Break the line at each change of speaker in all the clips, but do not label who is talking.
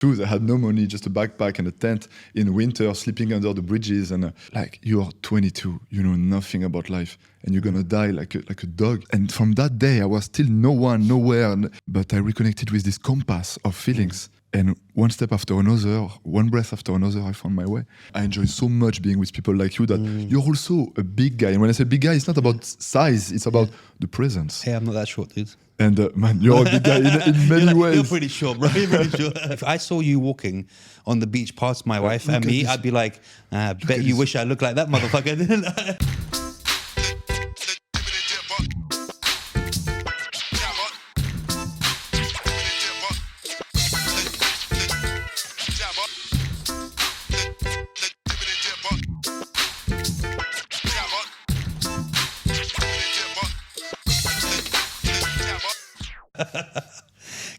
shoes. I had no money, just a backpack and a tent in winter, sleeping under the bridges. And like, you are 22, you know nothing about life, and you're gonna die like a dog. And from that day, I was still no one, nowhere. But I reconnected with this compass of feelings. And one step after another, one breath after another, I found my way. I enjoy so much being with people like you that you're also a big guy. And when I say big guy, it's not about size, it's about the presence.
Hey, I'm not that short, dude.
And man, you're a big guy in many ways.
You're pretty short, bro. You're pretty short. If I saw you walking on the beach past my wife and me, I'd be like, I bet you wish I looked like that motherfucker, didn't I?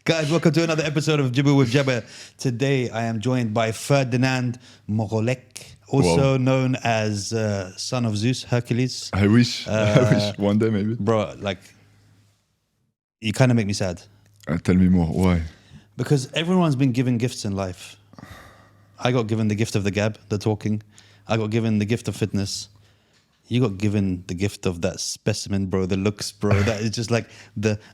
Guys, welcome to another episode of Jibber with Jibber. Today I am joined by Ferdinand Morellec, also known as son of Zeus, Hercules.
I wish one day maybe.
Bro, like, you kind of make me sad.
Tell me more, why?
Because everyone's been given gifts in life. I got given the gift of the gab, the talking. I got given the gift of fitness. You got given the gift of that specimen, bro, the looks, bro. That is just like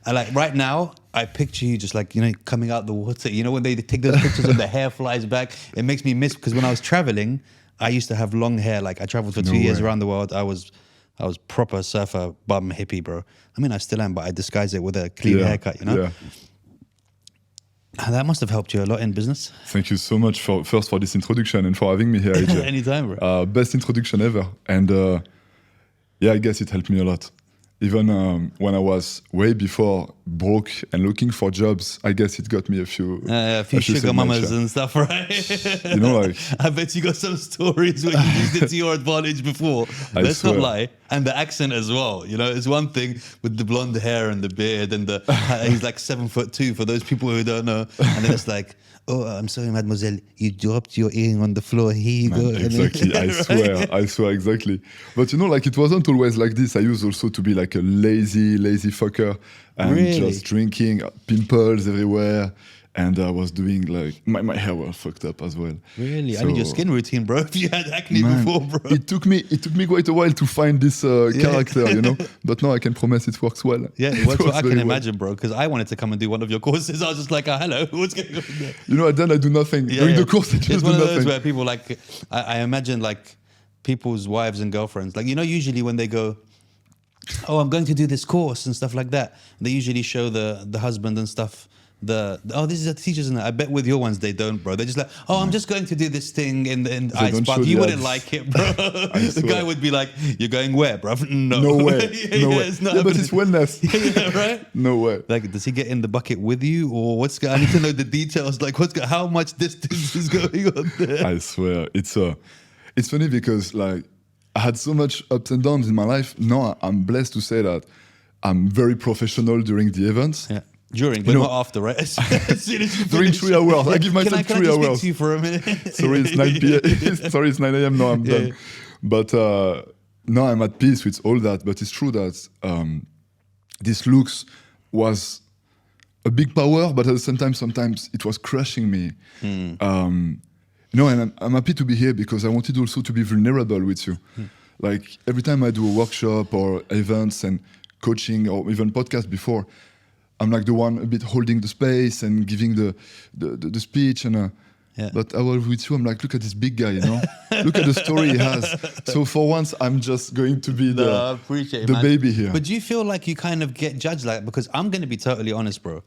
like right now, I picture you just like, you know, coming out the water. You know, when they take those pictures and the hair flies back, it makes me miss, because when I was traveling, I used to have long hair. Like I traveled for 2 years around the world. I was proper surfer, bum, hippie, bro. I mean, I still am, but I disguise it with a clean haircut, you know?
Yeah.
And that must have helped you a lot in business.
Thank you so much for this introduction and for having me here, AJ.
Anytime, bro.
Best introduction ever. And yeah, I guess it helped me a lot. Even when I was way before broke and looking for jobs, I guess it got me a few
sugar mamas and stuff, right?
You know, like,
I bet you got some stories where you used it to your advantage before. Let's not lie. And the accent as well. You know, it's one thing with the blonde hair and the beard and he's like 7'2" for those people who don't know. And then it's like, oh, I'm sorry, mademoiselle, you dropped your earring on the floor. Here you go.
Exactly, I swear, exactly. But you know, like, it wasn't always like this. I used also to be like a lazy fucker and just drinking, pimples everywhere. And I was doing like, my hair was fucked up as well.
Really? So, I need your skin routine, bro. If you had acne before, bro.
It took me quite a while to find this character, you know. But now I can promise it works well.
Yeah, it works well. I can imagine, bro. Because I wanted to come and do one of your courses. I was just like, hello, what's going on there?
You know, then I do nothing. During the course, I just do nothing.
It's one of those where people like, I imagine like people's wives and girlfriends. Like, you know, usually when they go, oh, I'm going to do this course and stuff like that, they usually show the husband and stuff. This is the teachers, and I bet with your ones they don't, bro. They're just like, oh, I'm just going to do this thing in ice bath. You wouldn't like it, bro. The guy would be like, you're going where, bro?
No way. No way.
It's not
but it's wellness.
Yeah, right?
No way.
Like, does he get in the bucket with you, or what's? I need to know the details. Like, how much distance is going on there?
I swear, it's funny because like I had so much ups and downs in my life. Now I'm blessed to say that I'm very professional during the events.
Yeah. During, but not after, right?
During 3 hours. I give myself 3 hours.
Can I just speak to you for a minute?
Sorry, it's 9 p.m. Sorry, it's 9 a.m. Now I'm done. But now I'm at peace with all that. But it's true that this looks was a big power, but at the same time, sometimes it was crushing me. You know, and I'm happy to be here because I wanted also to be vulnerable with you. Like every time I do a workshop or events and coaching or even podcast before, I'm like the one a bit holding the space and giving the speech and but I was with you, I'm like, look at this big guy, you know? Look at the story he has. So for once, I'm just going to be the baby here.
But do you feel like you kind of get judged like that? Because I'm going to be totally honest, bro.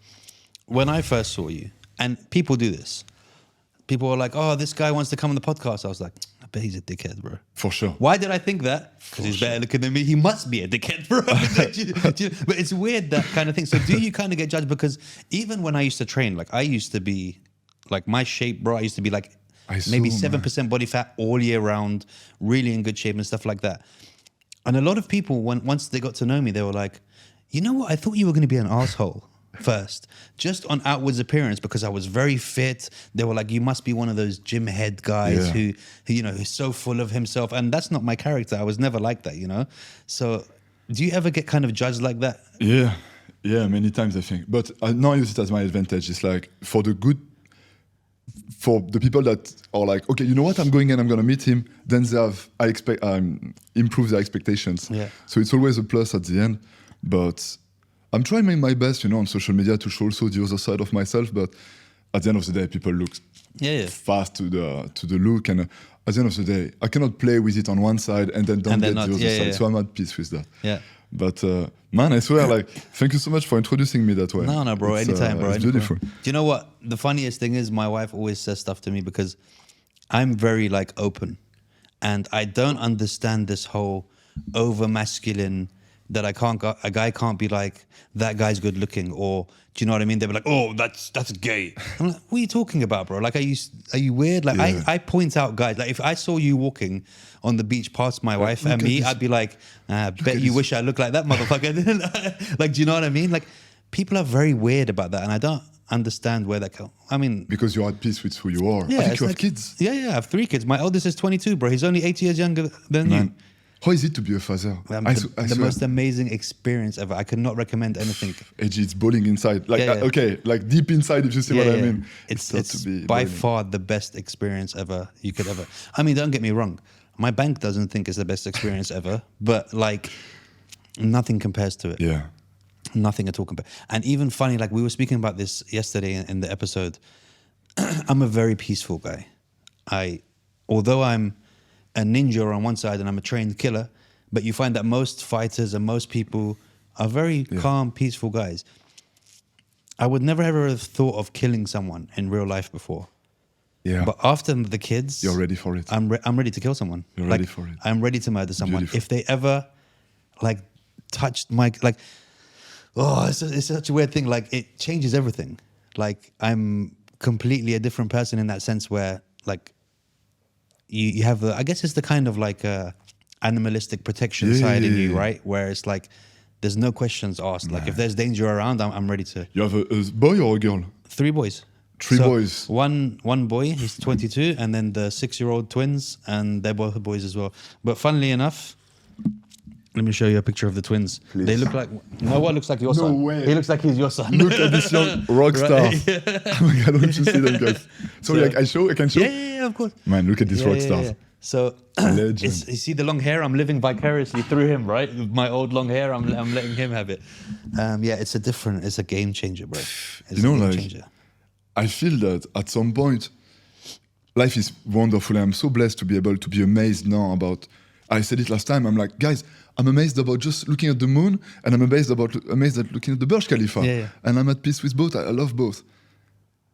When I first saw you, and people do this, people were like, oh, this guy wants to come on the podcast. I was like, I bet he's a dickhead, bro.
For sure.
Why did I think that? Because he's better looking than me. He must be a dickhead, bro. But it's weird, that kind of thing. So do you kind of get judged? Because even when I used to train, like I used to be, like my shape, bro, I used to be like maybe 7% body fat all year round, really in good shape and stuff like that. And a lot of people, once they got to know me, they were like, you know what? I thought you were going to be an asshole first, just on outwards appearance, because I was very fit. They were like, you must be one of those gym head guys who you know, who's so full of himself. And that's not my character. I was never like that, you know? So do you ever get kind of judged like that?
Yeah, many times I think. But now I use it as my advantage. It's like for the good for the people that are like, okay, you know what, I'm going and I'm gonna meet him, then they have improve their expectations.
Yeah.
So it's always a plus at the end. But I'm trying my best, on social media to show also the other side of myself. But at the end of the day, people look fast to the look, and at the end of the day, I cannot play with it on one side and then don't get the other side.
Yeah.
So I'm at peace with that.
Yeah.
But man, I swear, like, thank you so much for introducing me that way.
No, bro. Anytime, bro.
It's beautiful.
Do you know what? The funniest thing is, my wife always says stuff to me because I'm very like open, and I don't understand this whole over masculine that a guy can't be like, that guy's good looking, or do you know what I mean? They'll be like, oh, that's gay. I'm like, what are you talking about, bro? Like, are you weird? Like, I point out guys. Like, if I saw you walking on the beach past my wife and me, I'd be like, bet you wish I looked like that motherfucker. Like, do you know what I mean? Like, people are very weird about that, and I don't understand where that comes. I mean,
because you're at peace with who you are.
Yeah,
I think you have kids.
Yeah, I have 3 kids. My oldest is 22, bro. He's only 8 years younger than you.
How is it to be a father?
The most amazing experience ever. I could not recommend anything.
It's boiling inside. Like, okay, like deep inside, if you see what I mean.
It's by far the best experience ever you could ever. I mean, don't get me wrong. My bank doesn't think it's the best experience ever, but like, nothing compares to it.
Yeah.
Nothing at all compares. And even funny, like we were speaking about this yesterday in the episode, I'm a very peaceful guy. Although I'm a ninja on one side and I'm a trained killer, but you find that most fighters and most people are very calm, peaceful guys. I would never ever have thought of killing someone in real life before.
Yeah.
But after the kids,
you're ready for it.
I'm ready to kill someone.
You're ready for it.
I'm ready to murder someone.
Beautiful.
If they ever like touched my like, oh, it's such a weird thing. Like, it changes everything. Like, I'm completely a different person in that sense where like, you have I guess it's the kind of like animalistic protection side in you, right? Where it's like there's no questions asked. Like, if there's danger around, I'm ready to.
You have a boy or a girl?
3 boys.
3 boys.
One boy, he's 22, and then the 6-year-old twins, and they're both boys as well. But funnily enough, let me show you a picture of the twins. Please. They look like Noah looks like your son.
No way.
He looks like he's your son.
Look at this young rock star.
Right? Yeah.
Oh my God, don't you see them guys? Sorry, I can show?
Yeah, of course.
Man, look at these rock stars.
Yeah. So,
Legend.
you see the long hair? I'm living vicariously through him, right? With my old long hair, I'm letting him have it. It's a game changer, bro. It's a game changer.
I feel that at some point, life is wonderful. I'm so blessed to be able to be amazed now about, I said it last time, I'm like, guys, I'm amazed about just looking at the moon, and I'm amazed at looking at the Burj Khalifa.
Yeah.
And I'm at peace with both. I love both.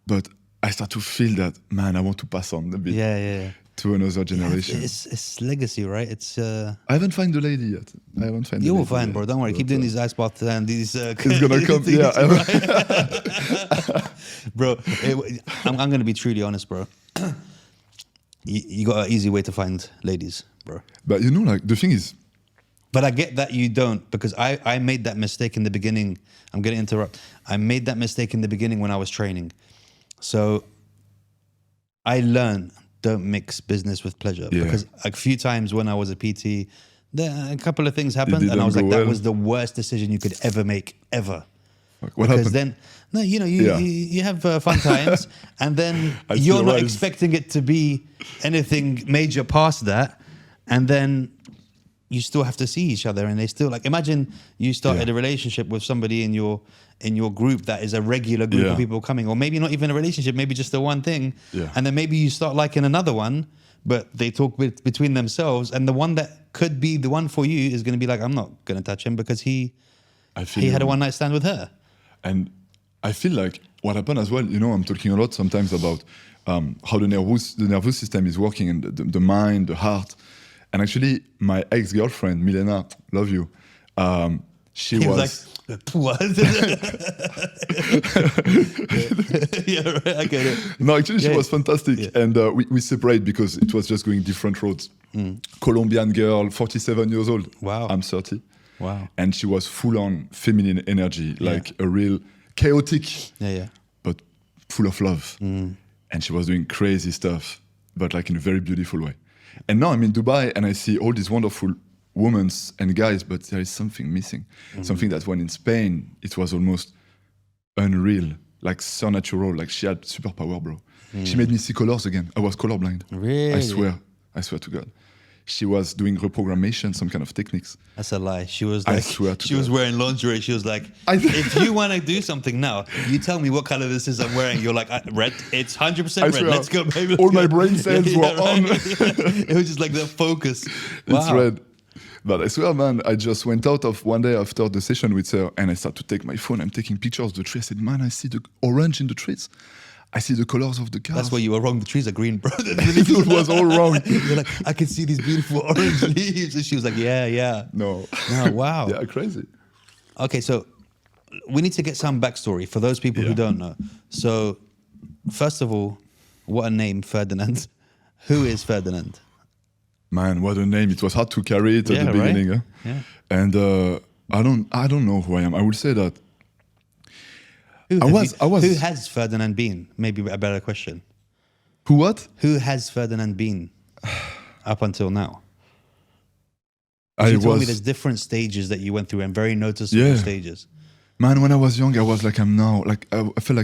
But I start to feel that, man, I want to pass on a bit to another generation.
It's legacy, right? It's.
I haven't found the lady yet.
You will find, bro. Don't worry. Keep doing these ice baths and these.
It's gonna come. Yeah.
Bro, I'm gonna be truly honest, bro. You got an easy way to find ladies, bro.
But like the thing is.
But I get that you don't, because I made that mistake in the beginning. I'm going to interrupt. I made that mistake in the beginning when I was training. So I learned, don't mix business with pleasure.
Yeah.
Because a few times when I was a PT, a couple of things happened, and I was like, that was the worst decision you could ever make, ever.
What
because
happened?
Then, you have fun times, and then you're not expecting it to be anything major past that, and then you still have to see each other, and they still like. Imagine you started a relationship with somebody in your group that is a regular group of people coming, or maybe not even a relationship, maybe just the one thing, and then maybe you start liking another one, but they talk between themselves, and the one that could be the one for you is going to be like, I'm not going to touch him because he had a one-night stand with her.
And I feel like what happened as well, I'm talking a lot sometimes about how the nervous system is working, and the mind, the heart. And actually, my ex-girlfriend, Milena, love you, she was
like, what? Yeah, right, I get it.
No, actually, she was fantastic. Yeah. And we separated because it was just going different roads. Colombian girl, 47 years old.
Wow.
I'm 30.
Wow.
And she was full on feminine energy, like a real chaotic, but full of love. And she was doing crazy stuff, but like in a very beautiful way. And now I'm in Dubai and I see all these wonderful women and guys, but there is something missing. Something that when in Spain, it was almost unreal, like supernatural, like she had superpower, bro. She made me see colors again. I was colorblind.
Really?
I swear to God. She was doing reprogrammation, some kind of techniques.
That's a lie. She was
I
like,
swear to
she was
God.
wearing lingerie. She was like, if you want to do something now, you tell me what color this is I'm wearing. You're like, red. It's 100% red.
swear.
Let's go, baby. Let's
All
go.
my brain cells were on.
It was just like the focus.
It's
Wow.
red. But I swear, man, I just went out of one day after the session with her and I started to take my phone. I'm taking pictures of the tree. I said, man, I see the orange in the trees. I see the colors of the cars.
That's where you were wrong. The trees are green, bro.
It was all wrong.
You're like, I can see these beautiful orange leaves. And she was like, yeah.
No.
Wow.
Yeah, crazy.
Okay, so we need to get some backstory for those people who don't know. So, first of all, what a name, Ferdinand. Who is Ferdinand?
Man, what a name. It was hard to carry it at the
right?
beginning. Huh?
Yeah.
And I don't know who I am. I will say that
Who
I was-
Who has Ferdinand been? Maybe a better question.
who what?
Who has Ferdinand been up until now?
I
You told me
was
there's different stages that you went through and very noticeable
Yeah.
stages.
man, when I was young, I was like I'm now. Like I felt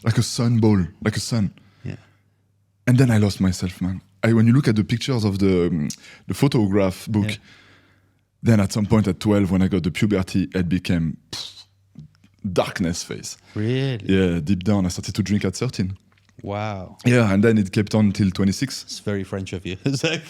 like a sun ball, like a sun.
Yeah.
And then I lost myself, man. When you look at the pictures of the photograph book,
Yeah.
then at some point at 12, when I got the puberty, it became darkness face.
Really?
Yeah, deep down, I started to drink at 13.
Wow.
Yeah, and then it kept on till 26.
It's very French of you. It's like,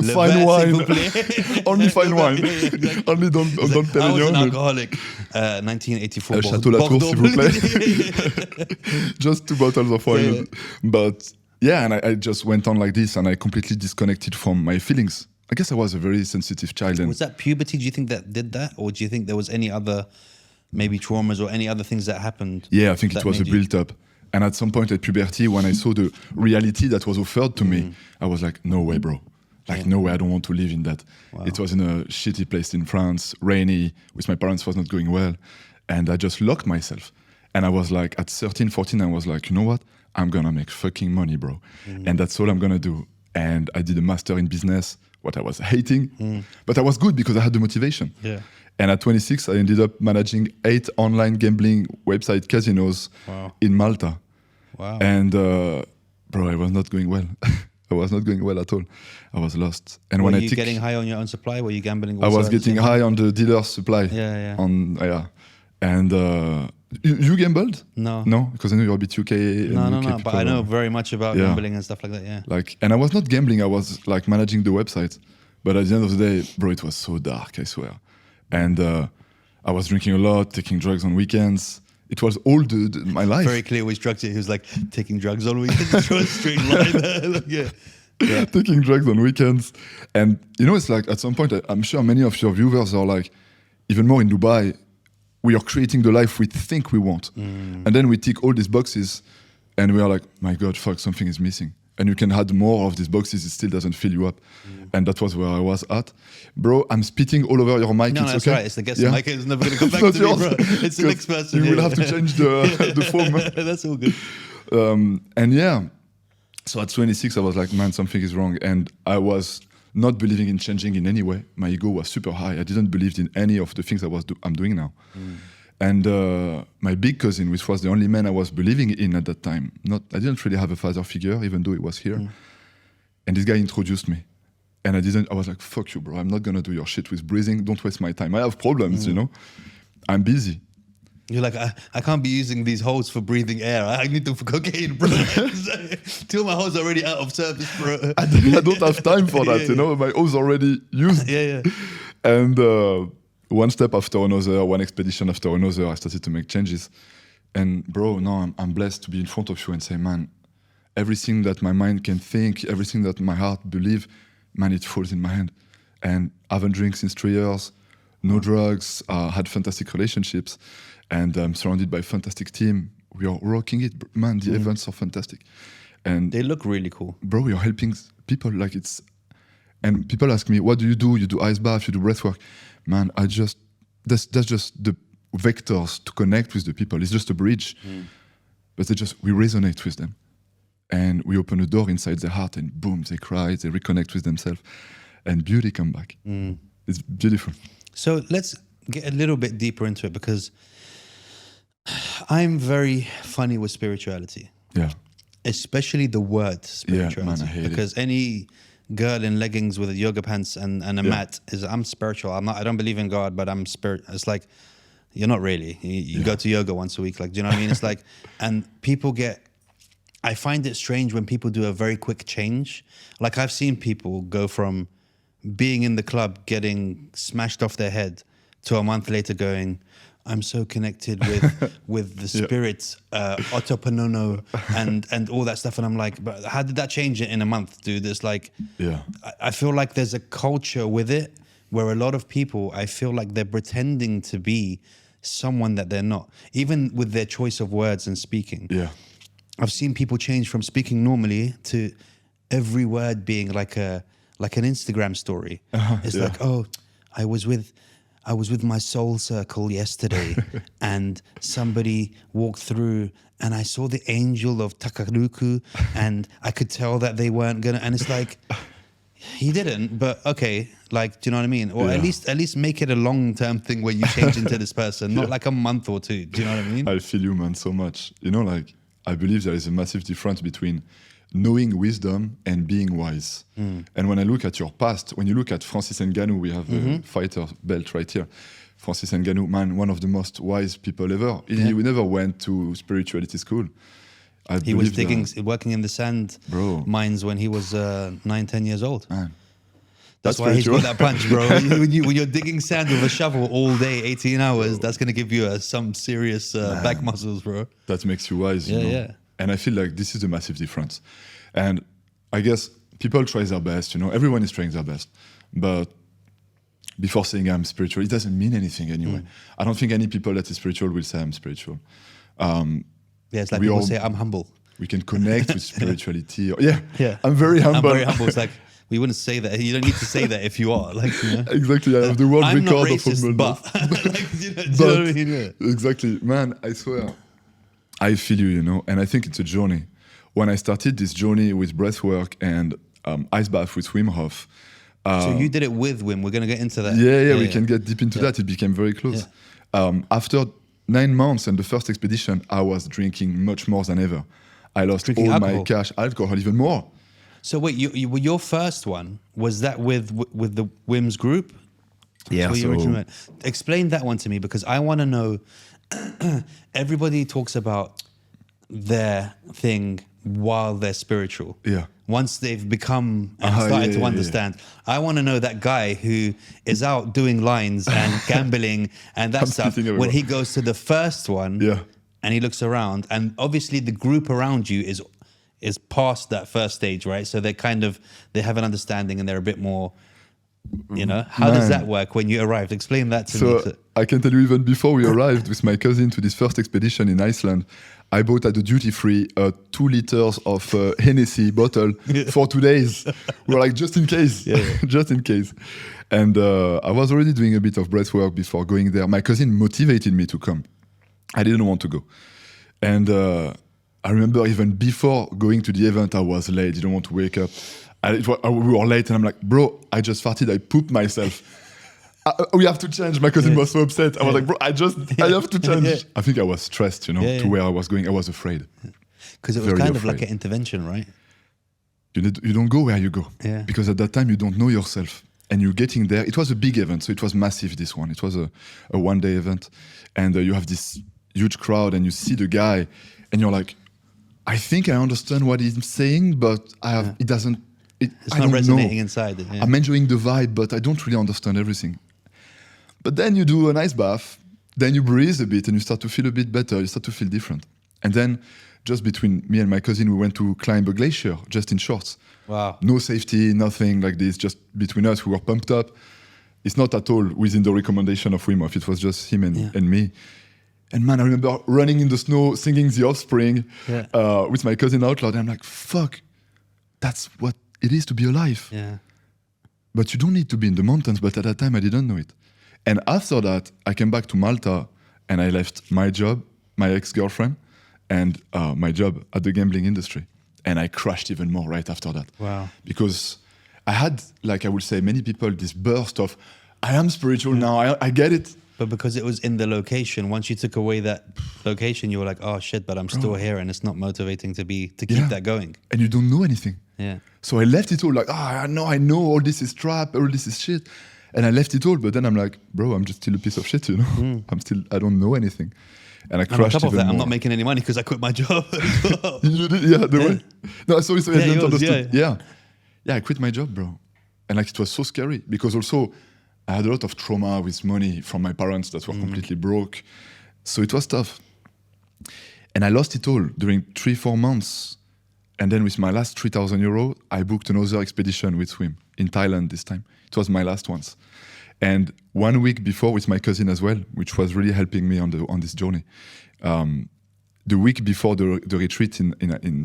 le
Fine
verre,
wine.
s'il vous plaît.
Only fine wine.
Yeah, exactly.
Only don't
I was an
Perignon.
alcoholic. 1984.
Château Latour, s'il vous plaît.
plaît.
Just 2 bottles of wine.
Yeah.
But yeah, and I just went on like this and I completely disconnected from my feelings. I guess I was a very sensitive child. And
Was that puberty? Do you think that did that? Or do you think there was any other maybe traumas or any other things that happened?
yeah, I think
that
it was a
made you-
built up. And at some point at puberty, when I saw the reality that was offered to me, I was like, no way, bro. Like, no way, I don't want to live in that.
Wow.
It was in a shitty place in France, rainy, with my parents was not going well. And I just locked myself. And I was like, at 13, 14, I was like, you know what? I'm gonna make fucking money, bro. And that's all I'm gonna do. And I did a master in business, what I was hating. But I was good because I had the motivation.
Yeah.
And at 26, I ended up managing 8 online gambling website casinos
Wow.
in Malta.
Wow.
And bro, I was not going well. I was not going well at all. I was lost. And
Were
when
you
I took,
getting high on your own supply? Were you gambling?
I
also
was
at the
getting
same time?
high on the dealer's supply.
Yeah.
Yeah. And you gambled?
No.
No, because I know you're a bit UK. and
No.
UK
But
people
I know
are-
very much about
Yeah.
gambling and stuff like that. Yeah.
Like, and I was not gambling. I was like managing the website. But at the end of the day, bro, it was so dark. I swear. And I was drinking a lot, taking drugs on weekends. It was all my life.
Very clear which drugs he was like taking drugs on weekends. Draw a straight line there. Like, yeah. Yeah.
Taking drugs on weekends. And you know, it's like at some point, I'm sure many of your viewers are like, even more in Dubai, we are creating the life we think we want. And then we tick all these boxes and we are like, my God, fuck, something is missing. And you can add more of these boxes, it still doesn't fill you up. And that was where I was at. Bro, I'm spitting all over your mic.
No,
it's
that's
okay?
right. It's the guest
Yeah?
mic. It's never going to come
It's
back
not
to me,
yours.
bro. It's the next
Because
person.
You will
yeah.
have to change the foam.
That's all good.
And yeah, so at 26, I was like, man, something is wrong. And I was not believing in changing in any way. My ego was super high. I didn't believe in any of the things I'm doing now. And my big cousin, which was the only man I was believing in at that time, I didn't really have a father figure, even though he was here. And this guy introduced me. And I was like, fuck you, bro. I'm not going to do your shit with breathing. Don't waste my time. I have problems, you know. I'm busy.
You're like, I can't be using these holes for breathing air. I need them for cocaine, bro. Two of my holes are already out of service, bro.
I don't have time for that, you know. My O's already used.
Yeah.
And one step after another, one expedition after another, I started to make changes. And bro, now I'm blessed to be in front of you and say, man, everything that my mind can think, everything that my heart believe, man, it falls in my hand. And I haven't drank since 3 years, no drugs, had fantastic relationships, and I'm surrounded by a fantastic team. We are rocking it, man. The events are fantastic. And
They look really cool.
bro, you're helping people like it's. And people ask me, what do? You do ice bath, you do breath work. Man, that's just the vectors to connect with the people. It's just a bridge. But we resonate with them. And we open a door inside their heart and boom, they cry, they reconnect with themselves. And beauty come back. It's beautiful.
So let's get a little bit deeper into it, because I'm very funny with spirituality.
Yeah.
especially the word spirituality.
man, I hate it.
Because any girl in leggings with yoga pants and a mat is, I'm spiritual. I don't believe in God, but I'm spirit. It's like, you're not really. You go to yoga once a week. Like, do you know what I mean? It's like, and people I find it strange when people do a very quick change. Like, I've seen people go from being in the club, getting smashed off their head, to a month later going, I'm so connected with the spirit, Otoponono, and all that stuff. And I'm like, but how did that change it in a month, dude? It's like, I feel like there's a culture with it where a lot of people, I feel like they're pretending to be someone that they're not, even with their choice of words and speaking.
Yeah.
I've seen people change from speaking normally to every word being like an Instagram story. It's like, oh, I was with my soul circle yesterday and somebody walked through and I saw the angel of Takaruku and I could tell that they weren't gonna, and it's like, he didn't, but okay, like, do you know what I mean? Or at least make it a long-term thing where you change into this person, not like a month or two. Do you know what I mean?
I feel you, man, so much. You know, like, I believe there is a massive difference between knowing wisdom and being wise. And when I look at your past, when you look at Francis Ngannou, we have a fighter belt right here. Francis Ngannou, man, one of the most wise people ever. He never went to spirituality school.
He was working in the sand mines when he was 9-10 years old.
Man.
That's why he's got that punch, bro. when you're digging sand with a shovel all day, 18 hours, that's going to give you some serious back muscles, bro.
That makes you wise, you know? And I feel like this is a massive difference. And I guess people try their best, you know? Everyone is trying their best. But before saying I'm spiritual, it doesn't mean anything anyway. I don't think any people that is spiritual will say I'm spiritual.
It's like people say I'm humble.
We can connect with spirituality. I'm very humble.
I'm very humble. It's like, we wouldn't say that. You don't need to say that if you are. Like, you know?
Exactly. I have the world
I'm
record
not racist,
of humbleness.
but like, do you know what I mean?
Exactly. Man, I swear. I feel you, you know, and I think it's a journey. When I started this journey with breathwork and ice bath with Wim Hof.
So you did it with Wim. We're going to get into that.
We can get deep into that. It became very close. After 9 months and the first expedition, I was drinking much more than ever. I lost all my cash, alcohol, even more.
So wait, your first one, was that with the Wim's group?
Yeah. So
explain that one to me, because I want to know. Everybody talks about their thing while they're spiritual.
Yeah.
Once they've become and started to understand. I want to know that guy who is out doing lines and gambling and that stuff. When he goes to the first one and he looks around, and obviously the group around you is past that first stage, right? So they have an understanding and they're a bit more, you know. How does that work when you arrived? Explain that to me.
So I can tell you, even before we arrived with my cousin to this first expedition in Iceland, I bought at the duty free 2 liters of Hennessy bottle for 2 days. We were like, just in case, just in case. And I was already doing a bit of breath work before going there. My cousin motivated me to come. I didn't want to go. And I remember even before going to the event, I was late. Didn't want to wake up. We were late, and I'm like, bro, I just farted. I pooped myself. We have to change. My cousin was so upset. I was like, bro, I have to change. I think I was stressed, you know, to where I was going. I was afraid.
Because it was kind of like an intervention, right?
You don't go where you go. Yeah. Because at that time, you don't know yourself. And you're getting there. It was a big event, so it was massive, this one. It was a one-day event. And you have this huge crowd, and you see the guy, and you're like, I think I understand what he's saying, but it doesn't.
It's not resonating inside. Yeah.
I'm enjoying the vibe, but I don't really understand everything. But then you do an ice bath, then you breathe a bit, and you start to feel a bit better. You start to feel different. And then, just between me and my cousin, we went to climb a glacier, just in shorts.
Wow.
No safety, nothing like this. Just between us, we were pumped up. It's not at all within the recommendation of Wim Hof. It was just him and me. And man, I remember running in the snow, singing The Offspring with my cousin out loud. And I'm like, fuck, that's what it is to be alive.
Yeah.
But you don't need to be in the mountains. But at that time, I didn't know it. And after that, I came back to Malta and I left my job, my ex-girlfriend, and my job at the gambling industry. And I crashed even more right after that.
Wow.
Because I had, like I would say, many people, this burst of, I am spiritual now, I get it.
But because it was in the location, once you took away that location, you were like, oh shit, but I'm still here, and it's not motivating to keep that going.
And you don't know anything.
Yeah.
So I left it all like, I know all this is trap, all this is shit. And I left it all, but then I'm like, bro, I'm just still a piece of shit, you know? I don't know anything. And I crashed
on top of that,
more.
I'm not making any money because I quit my job as well.
You did? Yeah, way. No, sorry, I didn't understand.
Yeah.
Yeah, I quit my job, bro. And like, it was so scary because also I had a lot of trauma with money from my parents that were completely broke. So it was tough. And I lost it all during 3-4 months. And then with my last 3,000 euros, I booked another expedition with Wim in Thailand this time. It was my last ones. And 1 week before with my cousin as well, which was really helping me on this journey. The week before the retreat in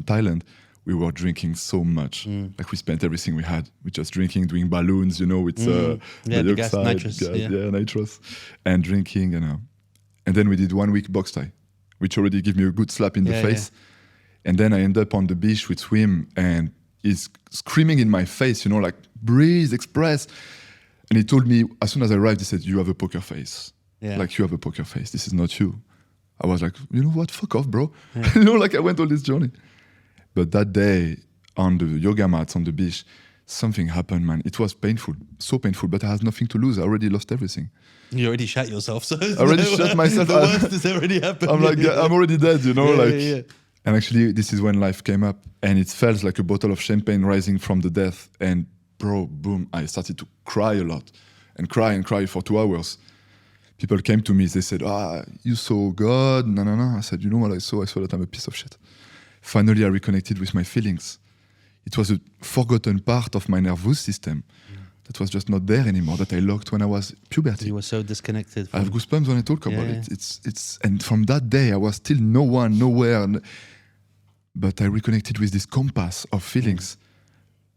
Thailand, we were drinking so much. Like we spent everything we had. We just drinking, doing balloons, you know, with
the gas, nitrous,
nitrous, and drinking. And then we did 1 week box Thai, which already gave me a good slap in the face. Yeah. And then I end up on the beach with Wim, and he's screaming in my face, you know, like, breathe, express. And he told me, as soon as I arrived, he said, you have a poker face. Yeah. Like, you have a poker face. This is not you. I was like, you know what? Fuck off, bro. Yeah. You know, like I went on this journey. But that day on the yoga mats on the beach, something happened, man. It was painful, so painful, but I had nothing to lose. I already lost everything.
You already shot yourself. So
I already shot myself.
The worst has already happened.
I'm like, I'm already dead, you know? And actually, this is when life came up. And it felt like a bottle of champagne rising from the death. And bro, boom, I started to cry a lot and cry for 2 hours. People came to me, they said, you saw God. No. I said, you know what I saw? I saw that I'm a piece of shit. Finally, I reconnected with my feelings. It was a forgotten part of my nervous system that was just not there anymore, that I locked when I was puberty.
You were so disconnected.
I have goosebumps when I talk about it. It's and from that day, I was still no one, nowhere. But I reconnected with this compass of feelings.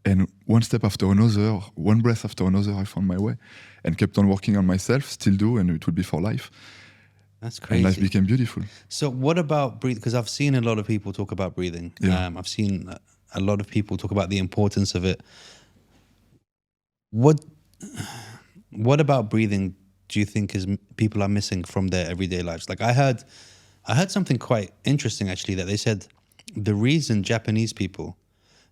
And one step after another, one breath after another, I found my way and kept on working on myself, still do, and it will be for life.
That's crazy.
And life became beautiful.
So what about breathing? Because I've seen a lot of people talk about breathing.
Yeah.
I've seen a lot of people talk about the importance of it. What about breathing do you think people are missing from their everyday lives? Like I heard something quite interesting actually, that they said the reason Japanese people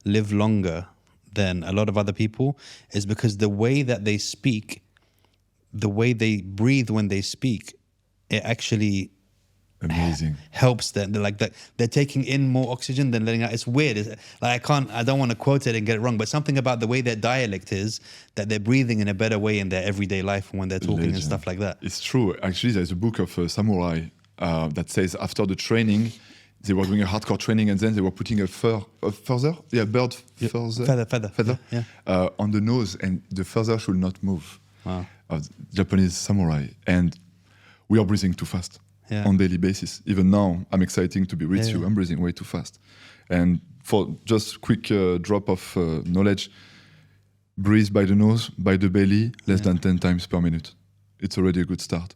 live longer than a lot of other people is because the way that they speak, the way they breathe when they speak, it actually
amazing
helps them. They're like that. They're taking in more oxygen than letting out. It's weird. Like I don't want to quote it and get it wrong, but something about the way their dialect is that they're breathing in a better way in their everyday life when they're talking and stuff like that.
It's true. Actually, there's a book of a samurai that says after the training, they were doing a hardcore training and then they were putting a feather on the nose, and the feather should not move.
Wow.
Of Japanese samurai, and we are breathing too fast on daily basis. Even now, I'm excited to be with you. I'm breathing way too fast. And for just quick drop of knowledge, breathe by the nose, by the belly, less than 10 times per minute. It's already a good start.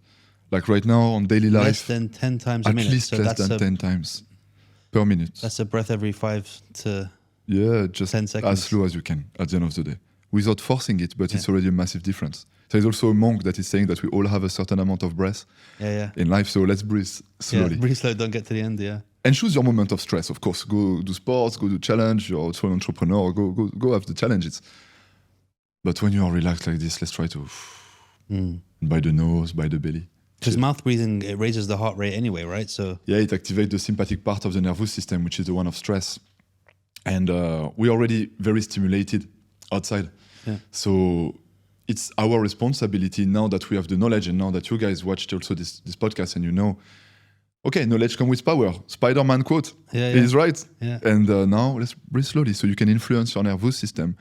Like right now on daily life,
less than 10 times a minute.
At least less than 10 times per minute.
That's a breath every 5 to
just
10 seconds.
As slow as you can at the end of the day, without forcing it. But it's already a massive difference. There's also a monk that is saying that we all have a certain amount of breath in life, so let's breathe slowly.
Breathe slow, don't get to the end,
And choose your moment of stress, of course. Go do sports, go do challenge, you're also an entrepreneur, go have the challenges. But when you are relaxed like this, let's try to by the nose, by the belly.
Because mouth breathing, it raises the heart rate anyway, right? So
it activates the sympathetic part of the nervous system, which is the one of stress. And we're already very stimulated outside. So it's our responsibility now that we have the knowledge, and now that you guys watched also this podcast and you know, okay, knowledge comes with power. Spider-Man quote. He's right. And now let's breathe slowly so you can influence your nervous system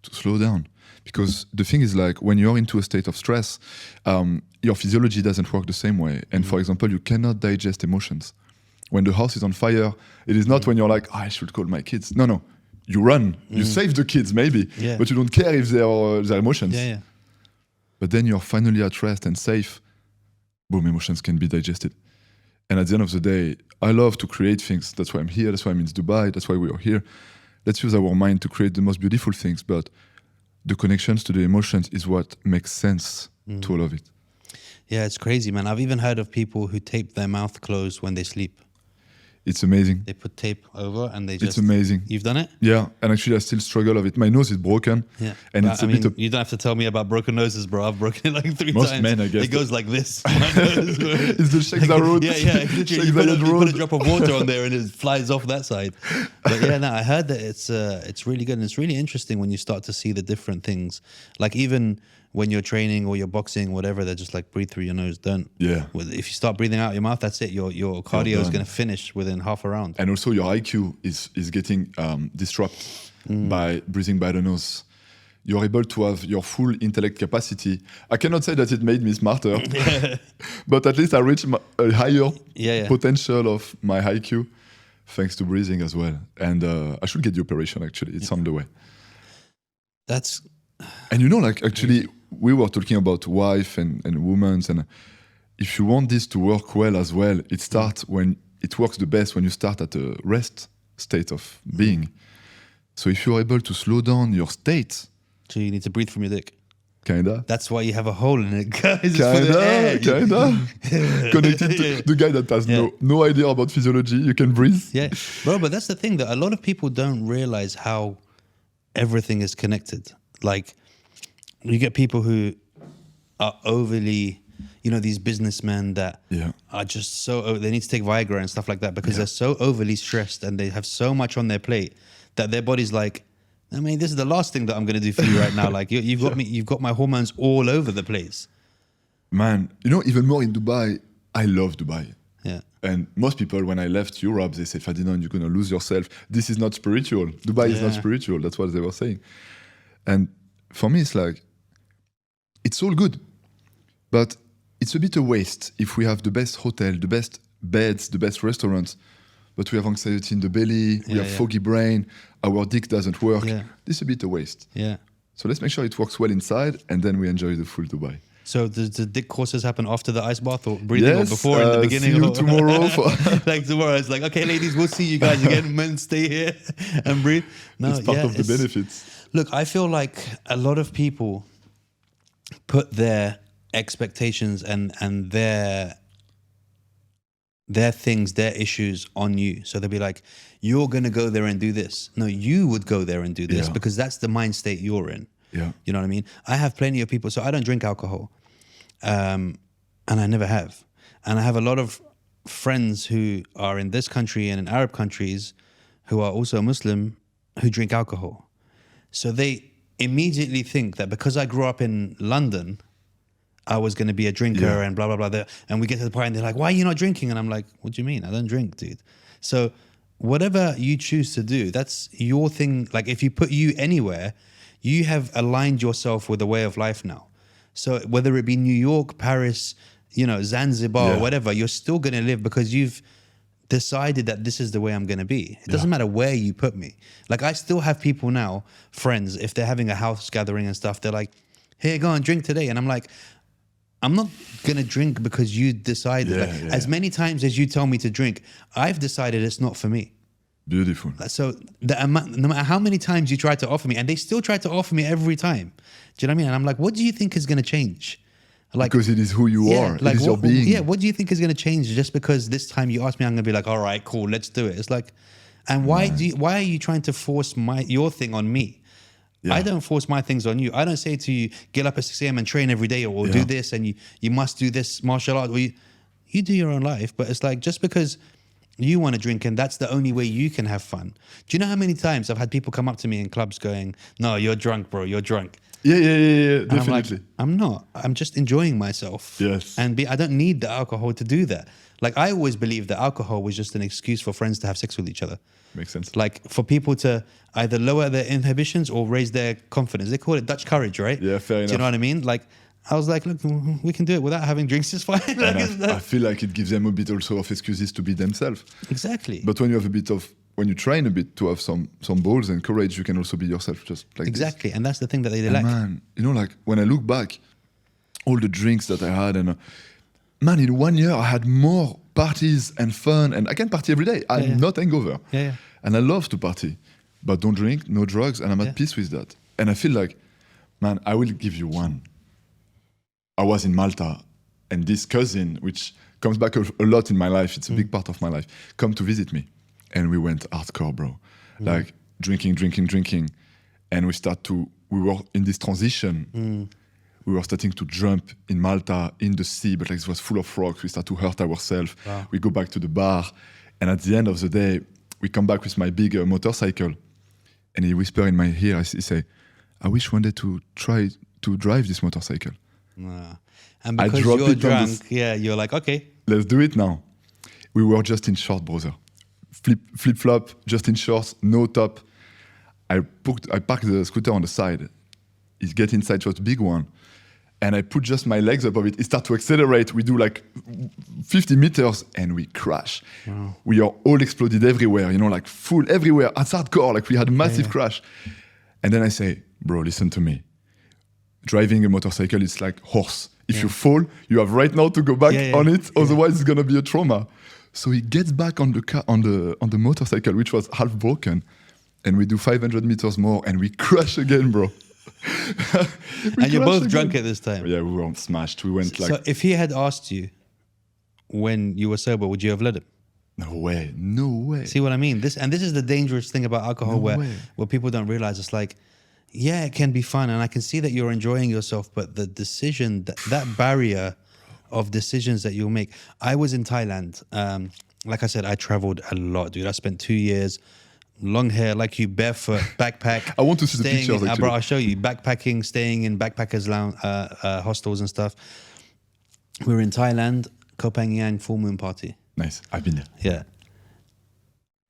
to slow down. Because the thing is, like, when you're into a state of stress, your physiology doesn't work the same way. And for example, you cannot digest emotions. When the house is on fire, it is not when you're like, I should call my kids. No. You run. You save the kids, maybe. But you don't care if they're emotions. But then you're finally at rest and safe. Boom, emotions can be digested. And at the end of the day, I love to create things. That's why I'm here. That's why I'm in Dubai. That's why we are here. Let's use our mind to create the most beautiful things. But the connections to the emotions is what makes sense to all of it.
Yeah, it's crazy, man. I've even heard of people who tape their mouth closed when they sleep.
It's amazing.
They put tape over and they just...
It's amazing.
You've done it?
Yeah, and actually I still struggle of it. My nose is broken.
Yeah.
And
But
it's a bit of...
you don't have to tell me about broken noses, bro. I've broken it like 3
Most
times.
men, I guess.
It goes like this. My nose, bro.
It's the Sheikh Zayed.
Yeah, yeah. Literally,
Sheikh
you
Zayed
put
road.
a drop of water on there and it flies off that side. But yeah, no, I heard that it's really good. And it's really interesting when you start to see the different things. Like even when you're training or you're boxing, whatever, they're just like, breathe through your nose. Don't.
Yeah.
If you start breathing out your mouth, that's it. Your cardio is going to finish within half a round.
And also your IQ is getting disrupted by breathing by the nose. You're able to have your full intellect capacity. I cannot say that it made me smarter, but at least I reached a higher potential of my IQ thanks to breathing as well. And I should get the operation actually. It's on the way. And you know, like actually we were talking about wife and women, and if you want this to work well as well, it starts when it works the best when you start at a rest state of being. So if you're able to slow down your state,
so you need to breathe from your dick.
Kinda.
That's why you have a hole in it, guys.
Kinda. Connected to the guy that has no idea about physiology, you can breathe.
Yeah, bro, but that's the thing that a lot of people don't realize how everything is connected. Like, you get people who are overly, you know, these businessmen that are just so, they need to take Viagra and stuff like that because they're so overly stressed and they have so much on their plate that their body's like, I mean, this is the last thing that I'm going to do for you right now. Like, you've got me, you've got my hormones all over the place.
Man, you know, even more in Dubai, I love Dubai.
Yeah.
And most people, when I left Europe, they said, Ferdinand, you're going to lose yourself. This is not spiritual. Dubai is not spiritual. That's what they were saying. And for me, it's like, it's all good. But it's a bit a waste if we have the best hotel, the best beds, the best restaurants, but we have anxiety in the belly, we have foggy brain, our dick doesn't work. This is a bit a waste.
Yeah.
So let's make sure it works well inside, and then we enjoy the full Dubai.
So does the dick courses happen after the ice bath or breathing or before in the beginning?
See you tomorrow.
Like tomorrow, it's like, okay, ladies, we'll see you guys again. Men, stay here and breathe. No,
it's part of the benefits.
Look, I feel like a lot of people put their expectations and their things, their issues on you. So they'll be like, you're going to go there and do this. No, you would go there and do this because that's the mind state you're in.
Yeah.
You know what I mean? I have plenty of people, so I don't drink alcohol. And I never have. And I have a lot of friends who are in this country and in Arab countries who are also Muslim who drink alcohol. So they immediately think that because I grew up in London, I was going to be a drinker and blah, blah, blah. And we get to the point and they're like, why are you not drinking? And I'm like, what do you mean? I don't drink, dude. So whatever you choose to do, that's your thing. Like if you put you anywhere, you have aligned yourself with a way of life now. So whether it be New York, Paris, you know, Zanzibar or whatever, you're still going to live because you've decided that this is the way I'm going to be. It doesn't matter where you put me. Like I still have people now, friends, if they're having a house gathering and stuff, they're like, here, go and drink today. And I'm like, I'm not going to drink because you decided. As many times as you tell me to drink, I've decided it's not for me.
Beautiful.
So no matter how many times you try to offer me, and they still try to offer me every time. Do you know what I mean? And I'm like, what do you think is going to change? Like,
because it is who you are.
Like,
it is your being.
Yeah, what do you think is going to change just because this time you ask me, I'm going to be like, all right, cool, let's do it. It's like, and why are you trying to force your thing on me? Yeah. I don't force my things on you. I don't say to you, get up at 6 a.m. and train every day or do this and you must do this martial art. Or you do your own life. But it's like, just because you want to drink and that's the only way you can have fun. Do you know how many times I've had people come up to me in clubs going, no, you're drunk, bro, you're drunk.
Yeah,
and
definitely.
I'm like, I'm not. I'm just enjoying myself.
Yes.
And I don't need the alcohol to do that. Like, I always believed that alcohol was just an excuse for friends to have sex with each other.
Makes sense.
Like, for people to either lower their inhibitions or raise their confidence. They call it Dutch courage, right?
Yeah, fair enough.
Do you know what I mean? Like, I was like, look, we can do it without having drinks, it's fine.
And I feel like it gives them a bit also of excuses to be themselves.
Exactly.
But when you have a bit of, when you train a bit to have some balls and courage, you can also be yourself just like
exactly.
this.
And that's the thing that they lack.
Man, you know, like when I look back, all the drinks that I had and man, in 1 year I had more parties and fun and I can party every day. I'm not hangover.
Yeah.
And I love to party, but don't drink, no drugs, and I'm at peace with that. And I feel like, man, I will give you one. I was in Malta And this cousin, which comes back a lot in my life, it's a big part of my life, come to visit me. And we went hardcore, bro. Like drinking. And we were in this transition. We were starting to jump in Malta, in the sea, but like it was full of rocks. We start to hurt ourselves.
Wow.
We go back to the bar. And at the end of the day, we come back with my big motorcycle. And he whisper in my ear, he say, I wish one day to try to drive this motorcycle.
And because you're drunk, you're like, okay.
Let's do it now. We were just in short, brother. Flip-flop, just in shorts, no top. I parked the scooter on the side. It get inside, it was a big one. And I put just my legs above it. It starts to accelerate. We do like 50 meters and we crash.
Wow.
We are all exploded everywhere, like full everywhere. It's hardcore, like we had a massive crash. And then I say, bro, listen to me. Driving a motorcycle is like horse. If you fall, you have right now to go back on it. Otherwise, it's gonna be a trauma. So he gets back on the car, on the motorcycle, which was half broken, and we do 500 meters more, and we crash again, bro.
And you're both drunk at this time.
Yeah, we were smashed. We went like.
So if he had asked you when you were sober, would you have let him?
No way.
See what I mean? This is the dangerous thing about alcohol, where people don't realize it's like, yeah, it can be fun, and I can see that you're enjoying yourself, but the decision, that barrier of decisions that you'll make. I was in Thailand. Like I said, I traveled a lot, dude. I spent 2 years, long hair like you, barefoot, backpack.
I want to see the pictures, actually.
Bro, I'll show you. Backpacking, staying in backpackers' lounge, hostels and stuff. We were in Thailand, Koh Phangan full moon party.
Nice. I've been there.
Yeah.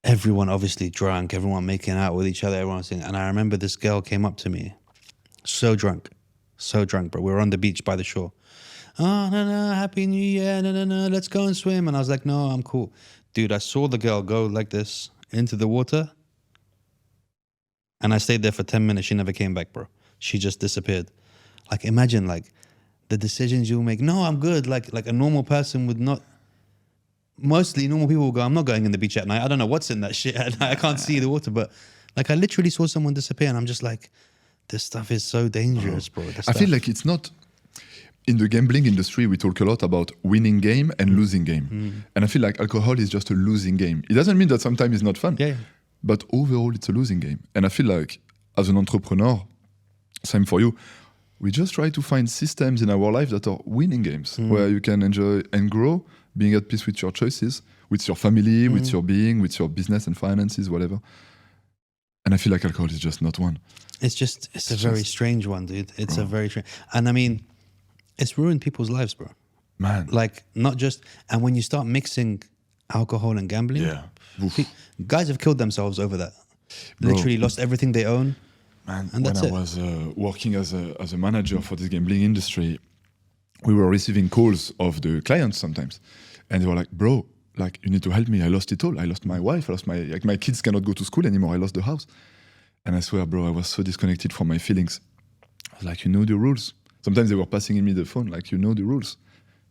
Everyone obviously drunk, everyone making out with each other, everyone singing. And I remember this girl came up to me, so drunk, bro. We were on the beach by the shore. Oh, no, Happy New Year, no, let's go and swim. And I was like, no, I'm cool. Dude, I saw the girl go like this into the water. And I stayed there for 10 minutes. She never came back, bro. She just disappeared. Like, imagine, like, the decisions you'll make. No, I'm good. Like a normal person would not. Mostly normal people will go, I'm not going in the beach at night. I don't know what's in that shit at night. I can't see the water. But like, I literally saw someone disappear and I'm just like, this stuff is so dangerous, bro.
I feel like it's not... In the gambling industry, we talk a lot about winning game and losing game. And I feel like alcohol is just a losing game. It doesn't mean that sometimes it's not fun.
Yeah.
But overall, it's a losing game. And I feel like, as an entrepreneur, same for you, we just try to find systems in our life that are winning games, where you can enjoy and grow, being at peace with your choices, with your family, with your being, with your business and finances, whatever. And I feel like alcohol is just not one.
It's a very strange one, dude. It's a very strange... And I mean, it's ruined people's lives, bro.
Man.
Like, not just... And when you start mixing alcohol and gambling, guys have killed themselves over that.
Bro.
Literally lost everything they own.
Man,
and
when I was working as a manager for this gambling industry, we were receiving calls of the clients sometimes. And they were like, bro, like, you need to help me. I lost it all. I lost my wife. I lost my kids cannot go to school anymore. I lost the house. And I swear, bro, I was so disconnected from my feelings. I was like, you know the rules. Sometimes they were passing in me the phone, like, you know the rules.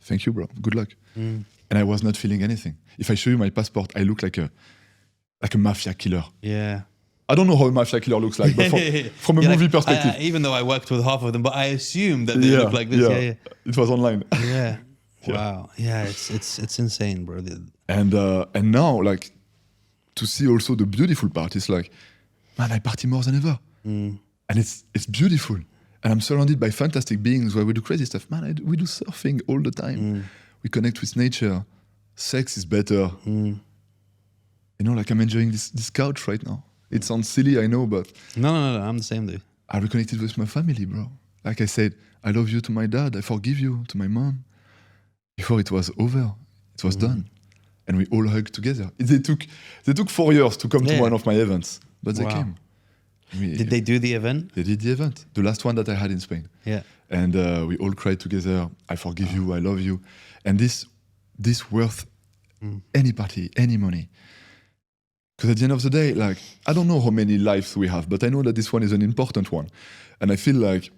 Thank you, bro. Good luck. And I was not feeling anything. If I show you my passport, I look like a mafia killer.
Yeah.
I don't know how a mafia killer looks like, but from a movie perspective.
Even though I worked with half of them, but I assumed that they look like this. Yeah.
It was online.
Yeah. Wow. Yeah, it's insane, bro.
And now, like, to see also the beautiful part is like, man, I party more than ever. And it's beautiful. And I'm surrounded by fantastic beings where we do crazy stuff. Man, we do surfing all the time. We connect with nature. Sex is better. You know, like, I'm enjoying this couch right now. It sounds silly, I know, but...
No, I'm the same, dude.
I reconnected with my family, bro. Like I said, I love you to my dad. I forgive you to my mom. Before it was over, it was done. And we all hugged together. They took 4 years to come to one of my events, but they came.
Did they do the event?
They did the event, the last one that I had in Spain.
Yeah.
And we all cried together. I forgive you, I love you. And this worth any party, any money. Because at the end of the day, like, I don't know how many lives we have, but I know that this one is an important one. And I feel like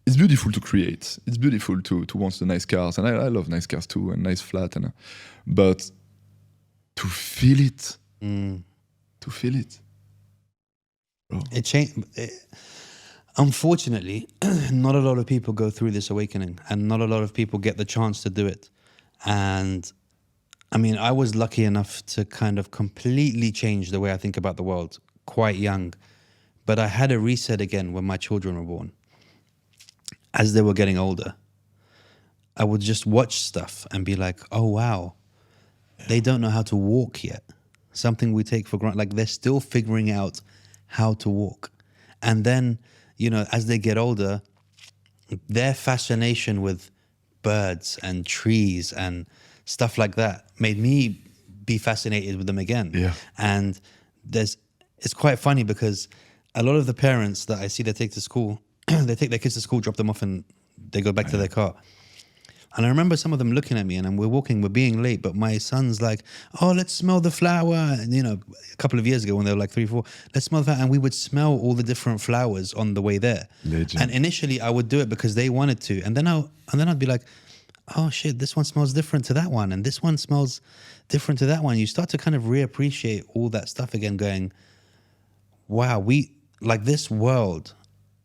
it's beautiful to create. It's beautiful to want the nice cars. And I love nice cars too, and nice flat. But to feel it, Bro.
It changed. Unfortunately, not a lot of people go through this awakening, and not a lot of people get the chance to do it. And I mean, I was lucky enough to kind of completely change the way I think about the world quite young. But I had a reset again when my children were born. As they were getting older, I would just watch stuff and be like, oh, wow, they don't know how to walk yet. Something we take for granted. Like, they're still figuring out how to walk. And then, you know, as they get older, their fascination with birds and trees and stuff like that made me be fascinated with them again.
Yeah.
And it's quite funny because a lot of the parents that I see that take to school, they take their kids to school, drop them off, and they go back to their car. And I remember some of them looking at me, and we're being late, but my son's like, oh, let's smell the flower. And, you know, a couple of years ago when they were like 3, 4, let's smell the flower. And we would smell all the different flowers on the way there.
Legend.
And initially I would do it because they wanted to. And then I'd be like, oh shit, this one smells different to that one. And this one smells different to that one. You start to kind of reappreciate all that stuff again, going, wow, like this world,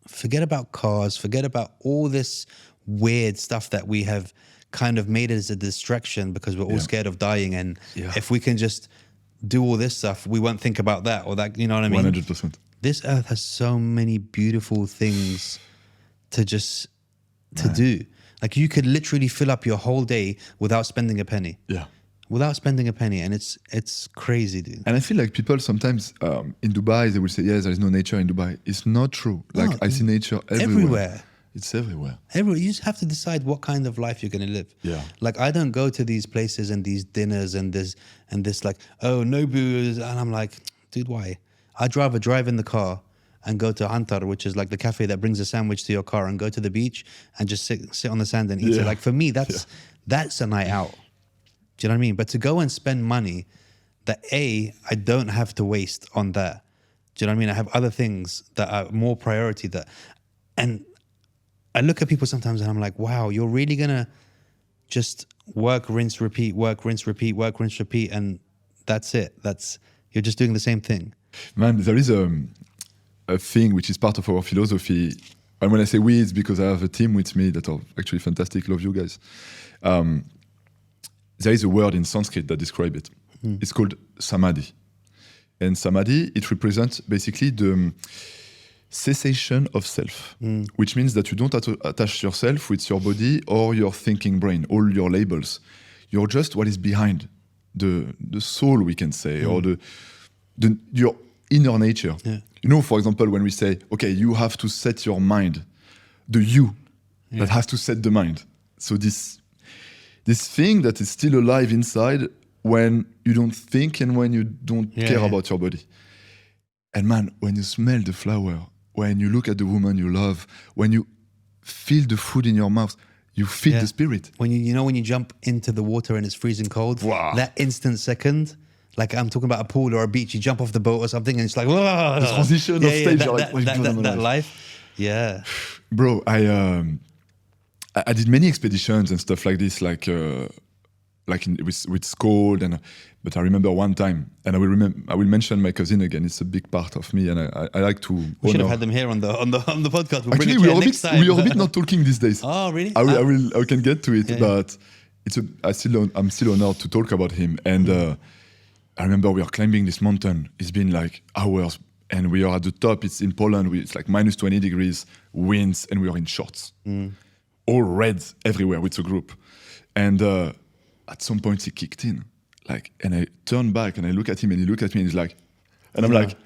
forget about cars, forget about all this weird stuff that we have kind of made as a distraction because we're all scared of dying. And if we can just do all this stuff, we won't think about that or that, you know what I mean?
100%.
This earth has so many beautiful things to do. Like, you could literally fill up your whole day without spending a penny.
Yeah.
Without spending a penny. And it's crazy, dude.
And I feel like people sometimes in Dubai, they will say, yes, there is no nature in Dubai. It's not true. Like, I see nature everywhere. It's everywhere.
You just have to decide what kind of life you're going to live.
Yeah.
Like, I don't go to these places and these dinners and this like, oh, no booze. And I'm like, dude, why? I'd rather drive in the car and go to Antar, which is like the cafe that brings a sandwich to your car, and go to the beach and just sit on the sand and eat it. Like, for me, that's a night out. Do you know what I mean? But to go and spend money that I don't have to waste on that. Do you know what I mean? I have other things that are more priority and I look at people sometimes and I'm like, wow, you're really gonna just work, rinse, repeat, work, rinse, repeat, work, rinse, repeat, and that's it. You're just doing the same thing.
Man, there is a thing which is part of our philosophy. And when I say we, it's because I have a team with me that are actually fantastic. Love you guys. There is a word in Sanskrit that describes it. It's called samadhi. And samadhi, it represents basically the cessation of self, which means that you don't attach yourself with your body or your thinking brain, all your labels. You're just what is behind the soul, we can say, or your inner nature. Yeah. You know, for example, when we say, okay, you have to set your mind, the you that has to set the mind. So this thing that is still alive inside when you don't think and when you don't care about your body. And man, when you smell the flower, when you look at the woman you love, when you feel the food in your mouth, you feel the spirit.
When when you jump into the water and it's freezing cold, that instant second, like I'm talking about a pool or a beach, you jump off the boat or something and it's like, whoa.
The transition of stage.
That life. Yeah.
Bro, I did many expeditions and stuff like this, with Scold, but I remember one time, and I will mention my cousin again. It's a big part of me, and I like to.
We should have had them here on the podcast. We'll
Actually, we are a bit not talking these days.
Oh, really?
I can get to it, but I'm still honored to talk about him. And I remember we are climbing this mountain. It's been like hours, and we are at the top. It's in Poland. It's like minus 20 degrees, winds, and we are in shorts, all red everywhere with a group, and. At some point he kicked in, and I turned back and I look at him and he looked at me and he's like, and I'm like,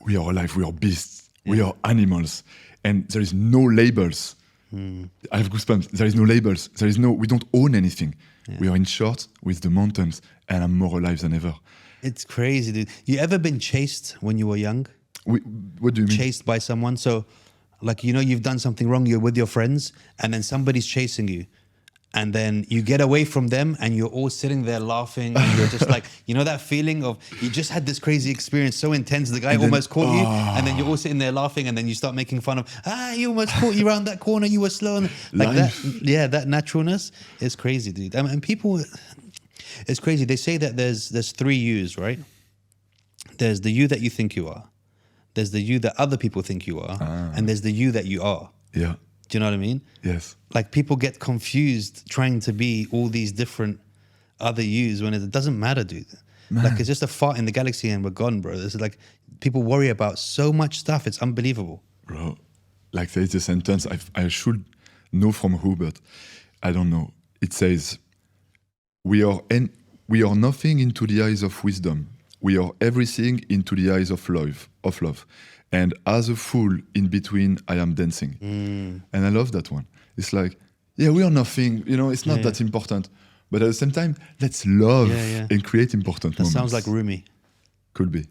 we are alive, we are beasts, we are animals, and there is no labels. I have goosebumps. There is no labels. We don't own anything. We are in shorts with the mountains, and I'm more alive than ever.
It's crazy, dude. You ever been chased when you were young?
What do you mean?
Chased by someone? So, like, you've done something wrong, you're with your friends, and then somebody's chasing you. And then you get away from them and you're all sitting there laughing. And you're just like, that feeling of you just had this crazy experience so intense. The guy almost caught you. And then you're all sitting there laughing. And then you start making fun of, he almost caught you around that corner. You were slow. Like that. Yeah, that naturalness is crazy, dude. And people, it's crazy. They say that there's 3 yous, right? There's the you that you think you are. there's the you that other people think you are, and there's the you that you are.
Yeah.
Do you know what I mean?
Yes.
Like people get confused trying to be all these different other yous when it doesn't matter, dude. Like it's just a fart in the galaxy and we're gone, bro. This is like people worry about so much stuff. It's unbelievable.
Bro, like there is a sentence I should know from who, but I don't know. It says, we are nothing into the eyes of wisdom. We are everything into the eyes of love. And as a fool in between, I am dancing. And I love that one. It's like, yeah, we are nothing. You know, it's not that important. But at the same time, let's love and create important moments.
That sounds like Rumi.
Could be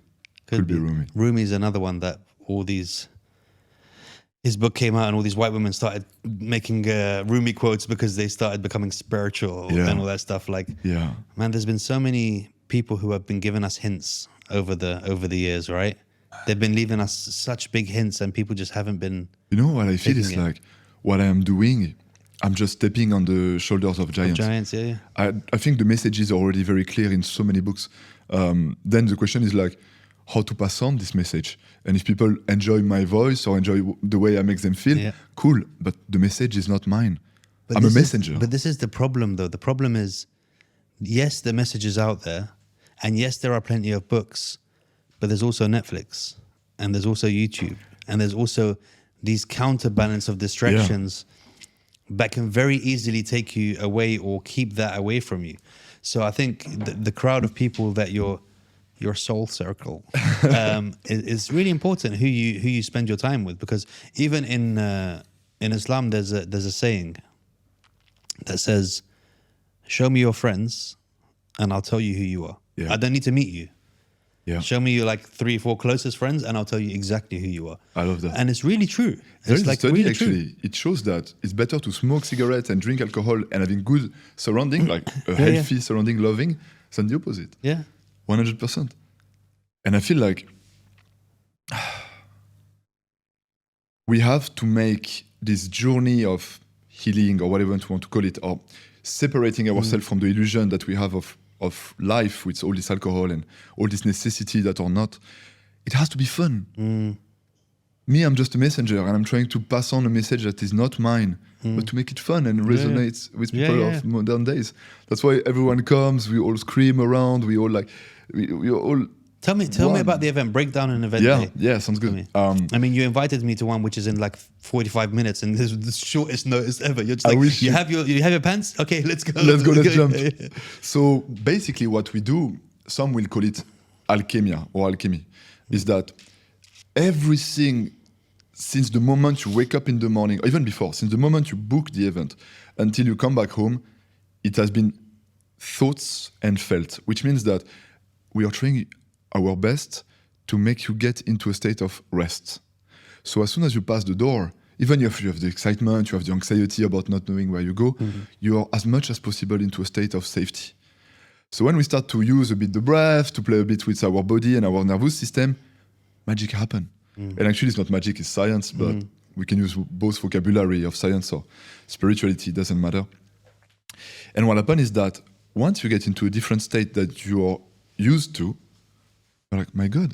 Rumi.
Rumi is another one that his book came out and all these white women started making Rumi quotes because they started becoming spiritual and all that stuff. Like, man, there's been so many people who have been giving us hints over the years, right? They've been leaving us such big hints and people just haven't been.
You know what I feel is like what I am doing, I'm just stepping on the shoulders of giants. I think the message is already very clear in so many books. Then the question is like, how to pass on this message? And if people enjoy my voice or enjoy the way I make them feel, cool. But the message is not mine. I'm a messenger.
But this is the problem, though. The problem is, yes, the message is out there. And yes, there are plenty of books. But there's also Netflix. And there's also YouTube. And there's also these counterbalance of distractions that can very easily take you away or keep that away from you. So I think the crowd of people that your soul circle is really important. Who you spend your time with, because even in Islam there's a saying that says, "Show me your friends, and I'll tell you who you are." I don't need to meet you. Show me your like 3-4 closest friends, and I'll tell you exactly who you are.
I love that,
and it's really true.
There's
like
a study
really
actually. It shows that it's better to smoke cigarettes and drink alcohol and having good surrounding, like a healthy surrounding, loving, than the opposite. 100%. And I feel like we have to make this journey of healing or whatever you want to call it, or separating ourselves from the illusion that we have of life with all this alcohol and all this necessity that are not. It has to be fun. Me, I'm just a messenger and I'm trying to pass on a message that is not mine, but to make it fun and resonate with people of modern days. That's why everyone comes, we all scream around, we all like, we all...
Tell me about the event. Break down an event day.
Yeah, sounds good.
I mean, you invited me to one which is in like 45 minutes, and this is the shortest notice ever. You're just like, you have your pants? Okay, let's go.
Let's jump. So basically, what we do, some will call it alchemy, is that everything since the moment you wake up in the morning, or even before, since the moment you book the event until you come back home, it has been thoughts and felt, which means that we are trying our best to make you get into a state of rest. So as soon as you pass the door, even if you have the excitement, you have the anxiety about not knowing where you go, you are as much as possible into a state of safety. So when we start to use a bit the breath, to play a bit with our body and our nervous system, magic happens. And actually it's not magic, it's science, but we can use both vocabulary of science or spirituality, doesn't matter. And what happens is that once you get into a different state that you are used to, you're like, my God,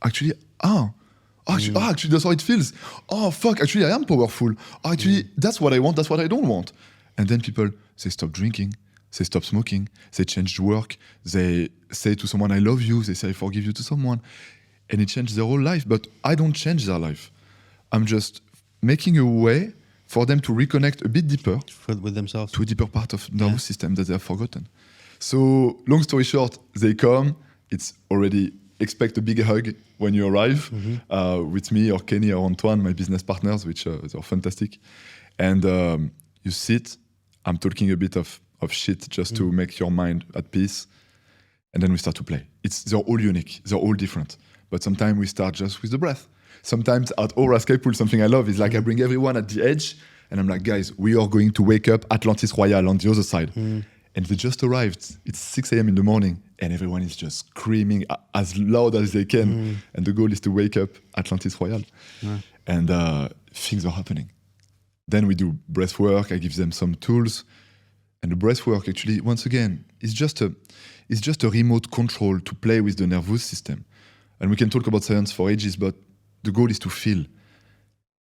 actually that's how it feels. Oh, fuck, actually I am powerful. Actually, that's what I want, that's what I don't want. And then people, they stop drinking, they stop smoking, they change work, they say to someone, I love you, they say, I forgive you to someone. And it changes their whole life, but I don't change their life. I'm just making a way for them to reconnect a bit deeper
with themselves,
to a deeper part of the nervous system that they have forgotten. So, long story short, they come. It's already expect a big hug when you arrive with me or Kenny or Antoine, my business partners, which are fantastic. And you sit. I'm talking a bit of shit just to make your mind at peace. And then we start to play. They're all unique. They're all different. But sometimes we start just with the breath. Sometimes at Aura Escape Pool, something I love is like I bring everyone at the edge and I'm like, guys, we are going to wake up Atlantis Royale on the other side. And they just arrived. It's 6 a.m. in the morning and everyone is just screaming as loud as they can. And the goal is to wake up Atlantis Royale. And things are happening. Then we do breath work. I give them some tools. And the breath work actually, once again, is just a remote control to play with the nervous system. And we can talk about science for ages, but the goal is to feel.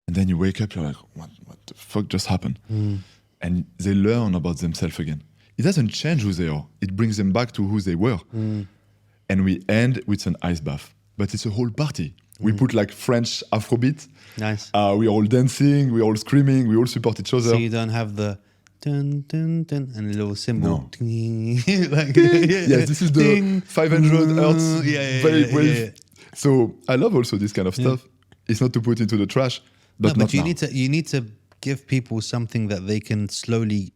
And then you wake up, you're like, what the fuck just happened? And they learn about themselves again. It doesn't change who they are. It brings them back to who they were. And we end with an ice bath. But it's a whole party. We put like French Afrobeat.
Nice.
We're all dancing, we're all screaming, we all support each other.
So you don't have the dun dun dun and a little symbol.
No.
Like,
Yes, this is the
Ding.
500 hertz.
Yeah.
Wave. So I love also this kind of stuff. It's not to put into the trash, but
No,
not
but
now.
you need to give people something that they can slowly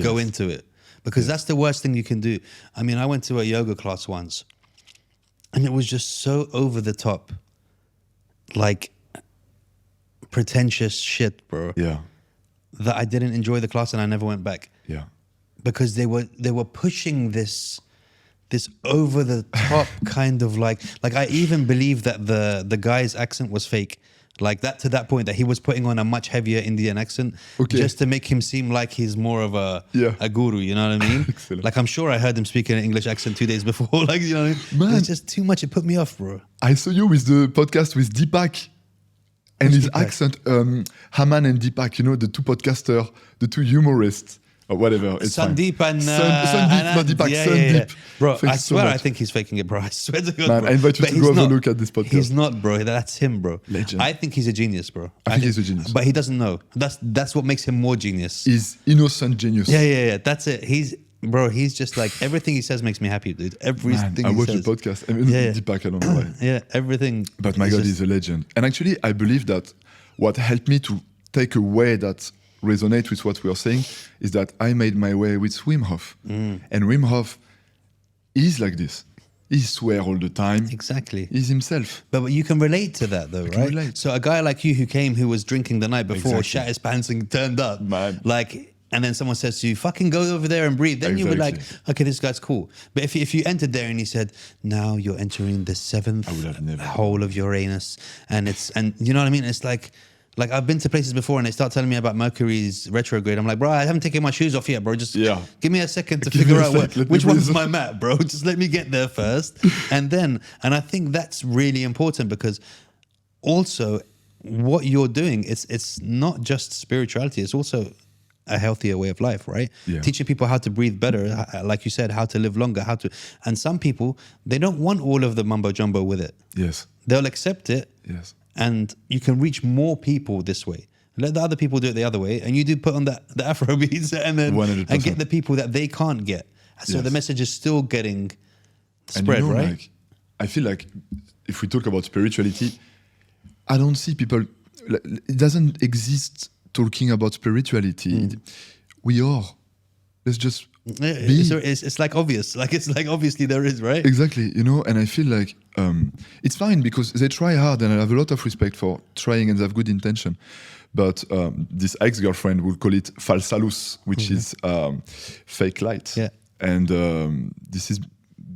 go
Yes.
into it, because that's the worst thing you can do. I mean, I went to a yoga class once, and it was just so over the top, like pretentious shit, bro.
Yeah,
That I didn't enjoy the class, and I never went back
yeah.
because they were pushing this over the top kind of like I even believe that the guy's accent was fake. Like that, to that point that he was putting on a much heavier Indian accent just to make him seem like he's more of a guru, you know what I mean?
Excellent.
Like I'm sure I heard him speak in an English accent 2 days before, like, you know what I mean?
Man.
It's just too much, it put me off, bro.
I saw you with the podcast with Deepak and his
Deepak?
accent, Haman and Deepak, you know, the two podcasters, the two humorists, or whatever. It's
Sandeep
fine.
and
Sandeep, not Deepak, Sandeep.
Bro,
Thank
I
you so
swear I
much.
think he's faking it, bro. I swear to God,
Man,
bro.
I invite you
But
to
he's
go have a
not.
look at this podcast.
He's not, bro. That's him, bro.
Legend.
I think he's a genius, bro.
I think he's a genius.
But he doesn't know. That's what makes him more genius.
He's innocent genius.
Yeah. That's it. He's just like, everything he says makes me happy, dude. Everything
Man, I
he
watched
says.
the podcast. I mean, Deepak, I don't know why.
Yeah, everything.
But my
is
God,
just-
he's a legend. And actually, I believe that what helped me to take a way that resonates with what we are saying is that I made my way with Wim Hof. And Wim Hof is like this. He swears all the time.
Exactly.
He's himself.
But you can relate to that, though,
can
right?
relate.
So a guy like you who was drinking the night before,
Exactly.
shat his pants and turned up,
Man.
like, and then someone says to you, "Fucking go over there and breathe." Then you were like,
Exactly.
"Okay, this guy's cool." But if you entered there and he said, "Now you're entering the seventh
I would have never.
hole of Uranus," and you know what I mean? It's like I've been to places before and they start telling me about Mercury's retrograde. I'm like, bro, I haven't taken my shoes off yet, bro. Just give me a second to
Give me
figure
a
out
sec, let me
which one's
breathe.
my map, bro. Just let me get there first. And I think that's really important, because also what you're doing, it's not just spirituality, it's also a healthier way of life, right?
Yeah.
Teaching people how to breathe better, like you said, how to live longer, and some people, they don't want all of the mumbo jumbo with it.
Yes.
They'll accept it,
Yes.
and you can reach more people this way. Let the other people do it the other way, and you do put on the Afro beats and then
100%.
and get the people that they can't get. So
Yes.
the message is still getting
And
spread,
you know,
right?
like, I feel like if we talk about spirituality, I don't see people, like, it doesn't exist talking about spirituality. We are. Let's just be.
It's like obvious. Like it's like obviously there is, right?
Exactly, you know, and I feel like it's fine because they try hard, and I have a lot of respect for trying and they have good intention. But this ex-girlfriend would call it falsa luz, which is fake light.
Yeah.
And this is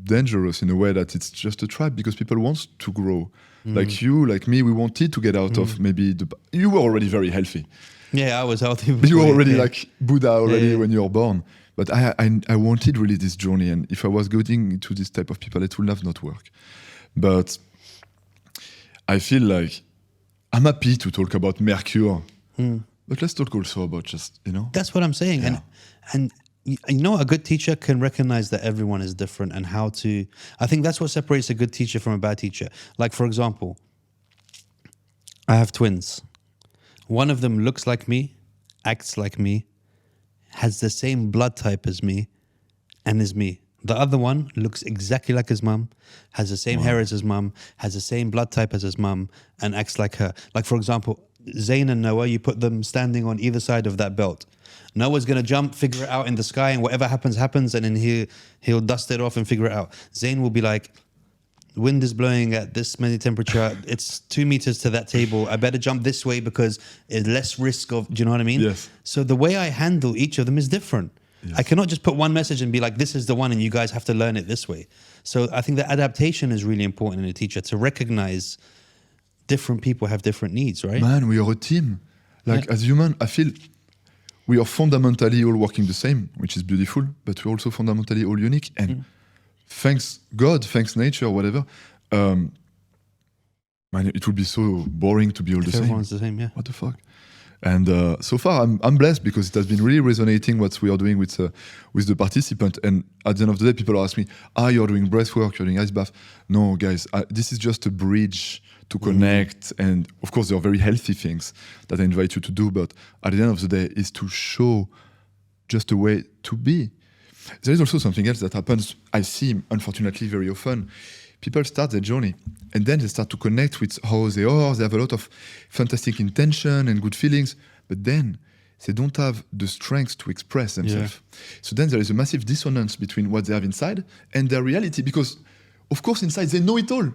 dangerous in a way that it's just a trap because people want to grow. Like you, like me, we wanted to get out of maybe you were already very healthy.
Yeah, I was healthy.
You were
before,
already
yeah.
like Buddha already
Yeah.
when you were born. But I wanted really this journey, and if I was going into this type of people, it would have not worked. But I feel like I'm happy to talk about Mercury, but let's talk also about just, you know.
That's what I'm saying.
Yeah.
And you know, a good teacher can recognize that everyone is different and how to. I think that's what separates a good teacher from a bad teacher. Like, for example, I have twins. One of them looks like me, acts like me, has the same blood type as me, and is me. The other one looks exactly like his mum, has the same hair as his mum, has the same blood type as his mum, and acts like her. Like, for example, Zayn and Noah, you put them standing on either side of that belt. Noah's going to jump, figure it out in the sky, and whatever happens, happens, and then he'll dust it off and figure it out. Zayn will be like, wind is blowing at this many temperature. It's 2 meters to that table. I better jump this way because it's less risk of, do you know what I mean?
Yes.
So the way I handle each of them is different.
Yes.
I cannot just put one message and be like, this is the one and you guys have to learn it this way. So I think that adaptation is really important in a teacher, to recognize different people have different needs, right?
Man, we are a team. Like, as human, I feel we are fundamentally all working the same, which is beautiful, but we're also fundamentally all unique. And thanks God, thanks nature, whatever, Man, it would be so boring to be all the same.
Everyone's the same, yeah.
What the fuck? And so far, I'm blessed because it has been really resonating what we are doing with the participant. And at the end of the day, people ask me, you're doing breath work, you're doing ice bath. No, guys, this is just a bridge to connect. And of course, there are very healthy things that I invite you to do. But at the end of the day, is to show just a way to be. There is also something else that happens, I see, unfortunately, very often. People start their journey and then they start to connect with how they are. They have a lot of fantastic intention and good feelings, but then they don't have the strength to express themselves. Yeah. So then there is a massive dissonance between what they have inside and their reality, because of course inside they know it all,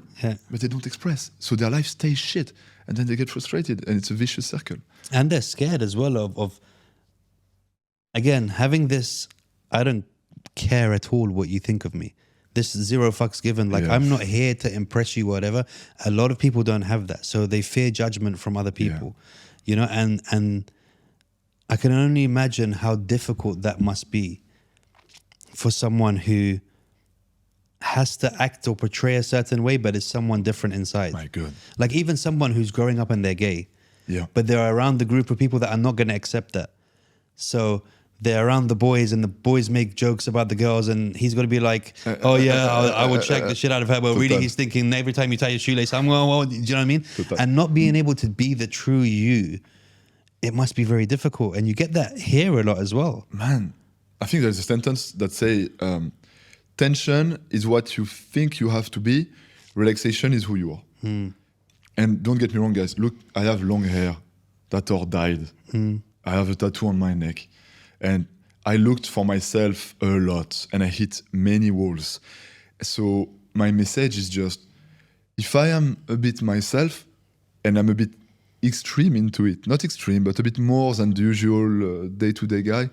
but they don't express. So their life stays shit and then they get frustrated and it's a vicious circle.
And they're scared as well of again, having this, I don't care at all what you think of me. This zero fucks given, like I'm not here to impress you, whatever. A lot of people don't have that, so they fear judgment from other people, you know. And I can only imagine how difficult that must be for someone who has to act or portray a certain way, but is someone different inside.
My God,
like even someone who's growing up and they're gay, but they're around the group of people that are not going to accept that. So they're around the boys and the boys make jokes about the girls and he's going to be like, oh yeah, I would shag the shit out of her. But really he's thinking every time you tie your shoelace, I'm going, well, do you know what I mean? And not being able to be the true you, it must be very difficult. And you get that here a lot as well.
Man, I think there's a sentence that say, tension is what you think you have to be. Relaxation is who you are. And don't get me wrong, guys. Look, I have long hair. That all died. I have a tattoo on my neck. And I looked for myself a lot and I hit many walls. So my message is just, if I am a bit myself and I'm a bit extreme into it, not extreme, but a bit more than the usual day-to-day guy,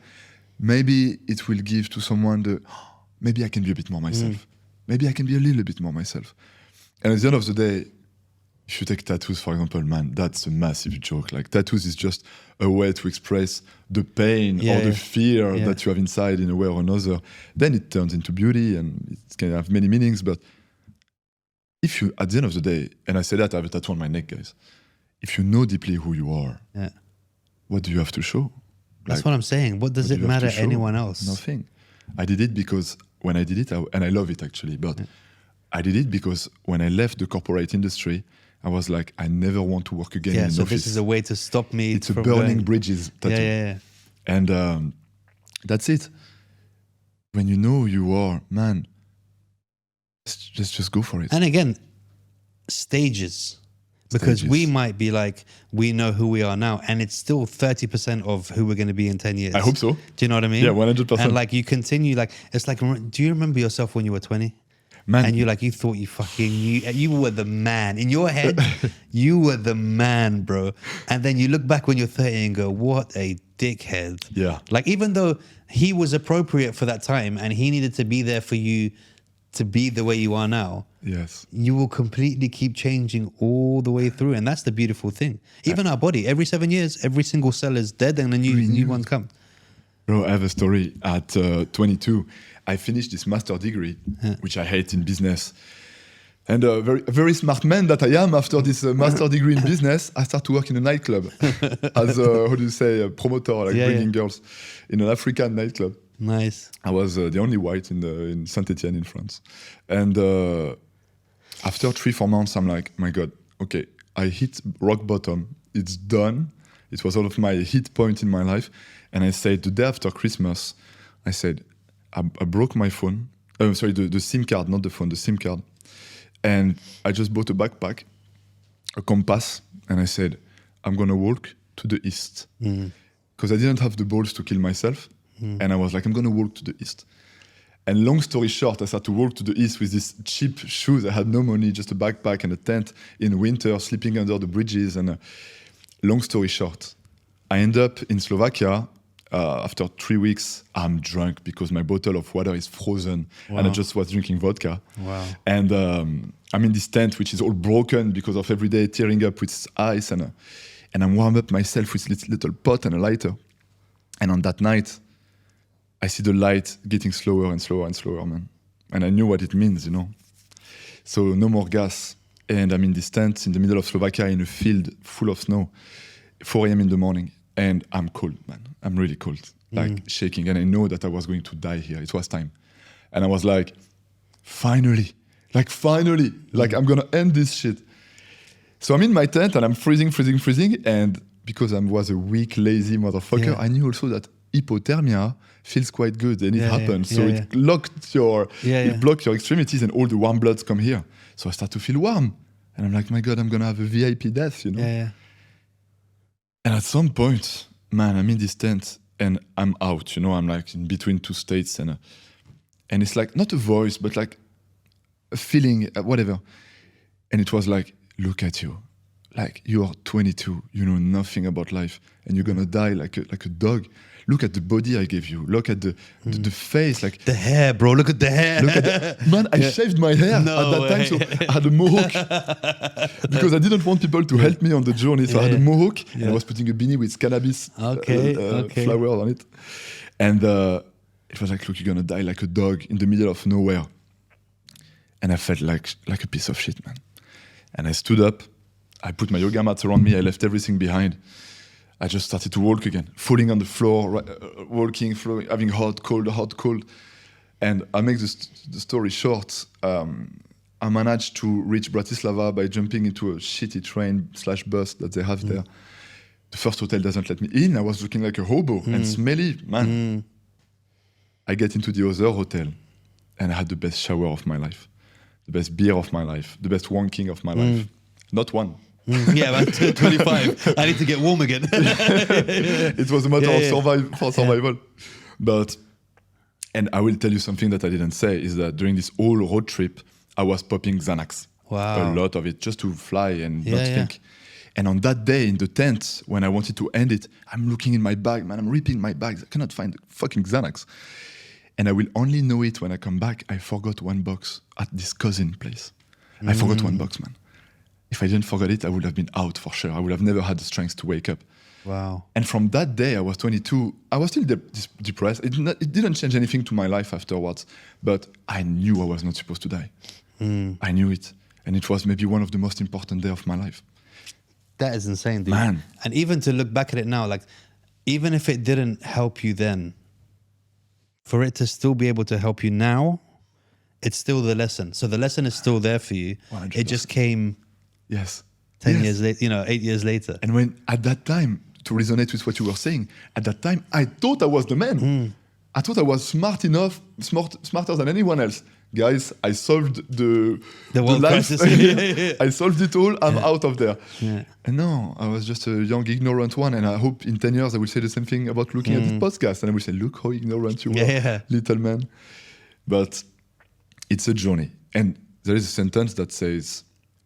maybe it will give to someone maybe I can be a bit more myself. Maybe I can be a little bit more myself. And at the end of the day, if you take tattoos, for example, man, that's a massive joke. Like tattoos is just a way to express the pain or the fear that you have inside in a way or another. Then it turns into beauty and it can have many meanings. But if you, at the end of the day, and I say that I have a tattoo on my neck, guys, if you know deeply who you are, what do you have to show?
That's what I'm saying. What does it matter anyone else?
Nothing. I did it because when I did it, and I love it actually, but I did it because when I left the corporate industry, I was like, I never want to work again in an
so
office.
This is a way to stop me.
It's a burning bridges tattoo. And that's it. When you know who you are, man, let's just go for it.
And again, stages. Because we might be like, we know who we are now, and it's still 30% of who we're going to be in 10 years.
I hope so.
Do you know what I mean?
Yeah, 100%.
And like you continue, like, it's like, do you remember yourself when you were 20?
Man.
And you thought you were the man. In your head, you were the man, bro. And then you look back when you're 30 and go, what a dickhead.
Yeah.
Like, even though he was appropriate for that time and he needed to be there for you to be the way you are now, you will completely keep changing all the way through. And that's the beautiful thing. Even our body, every 7 years, every single cell is dead and a new one comes.
Bro, I have a story. At 22, I finished this master degree, which I hate in business. And a very smart man that I am, after this master degree in business, I start to work in a nightclub as a promoter, bringing girls in an African nightclub.
Nice.
I was the only white in Saint-Etienne in France. And after 3-4 months, I'm like, my God, okay, I hit rock bottom. It's done. It was all of my hit point in my life. And I said, the day after Christmas, I said, I broke my phone. Sorry, the SIM card, not the phone, the SIM card. And I just bought a backpack, a compass, and I said, I'm going to walk to the east. Because I didn't have the balls to kill myself. And I was like, I'm going to walk to the east. And long story short, I started to walk to the east with these cheap shoes. I had no money, just a backpack and a tent in winter, sleeping under the bridges. And long story short, I end up in Slovakia. After 3 weeks, I'm drunk because my bottle of water is frozen. Wow. And I just was drinking vodka.
Wow.
And I'm in this tent, which is all broken because of every day tearing up with ice. And I'm warm up myself with this little pot and a lighter. And on that night, I see the light getting slower and slower and slower, man. And I knew what it means, you know. So no more gas. And I'm in this tent in the middle of Slovakia in a field full of snow, 4 a.m. in the morning. And I'm cold, man. I'm really cold, like shaking. And I know that I was going to die here. It was time. And I was like, finally, like I'm going to end this shit. So I'm in my tent and I'm freezing. And because I was a weak, lazy motherfucker, I knew also that hypothermia feels quite good and it happens. So it blocked your extremities and all the warm bloods come here. So I start to feel warm. And I'm like, my God, I'm going to have a VIP death, you know?
Yeah.
And at some point, man, I'm in this tent and I'm out, you know? I'm like in between two states and it's like, not a voice, but like a feeling, whatever. And it was like, look at you. Like, you're 22, you know nothing about life, and you're gonna die like a dog. Look at the body I gave you. Look at the face, like
the hair, bro. Look at the hair.
Man, I shaved my hair at that time, so I had a mohawk because I didn't want people to help me on the journey. So I had a mohawk, and I was putting a beanie with cannabis flowers on it, and it was like, look, you're gonna die like a dog in the middle of nowhere. And I felt like a piece of shit, man. And I stood up. I put my yoga mats around me. I left everything behind. I just started to walk again, falling on the floor, walking, flowing, having hot, cold. And I make the story short. I managed to reach Bratislava by jumping into a shitty train/bus that they have there. The first hotel doesn't let me in. I was looking like a hobo and smelly, man. I get into the other hotel and I had the best shower of my life, the best beer of my life, the best wanking of my life. Not one.
Yeah, about 25. I need to get warm again.
It was a matter of survival. But, and I will tell you something that I didn't say, is that during this whole road trip, I was popping Xanax.
Wow.
A lot of it, just to fly and not think. And on that day in the tent, when I wanted to end it, I'm looking in my bag, man, I'm ripping my bags. I cannot find the fucking Xanax. And I will only know it when I come back. I forgot one box at this cousin place. I forgot one box, man. If I didn't forget it, I would have been out for sure. I would have never had the strength to wake up.
Wow.
And from that day, I was 22. I was still depressed. It didn't change anything to my life afterwards. But I knew I was not supposed to die. I knew it. And it was maybe one of the most important days of my life.
That is insane, dude.
Man.
And even to look back at it now, like, even if it didn't help you then, for it to still be able to help you now, it's still the lesson. So the lesson is still there for you.
100%.
It just came
10
years later, 8 years later.
And when at that time, to resonate with what you were saying, at that time, I thought I was the man. I thought I was smarter than anyone else. Guys, I solved the
world
life.
crisis.
I solved it all. I'm out of there.
Yeah.
And no, I was just a young, ignorant one. And I hope in 10 years I will say the same thing about looking at this podcast. And I will say, look how ignorant you were, little man. But it's a journey. And there is a sentence that says,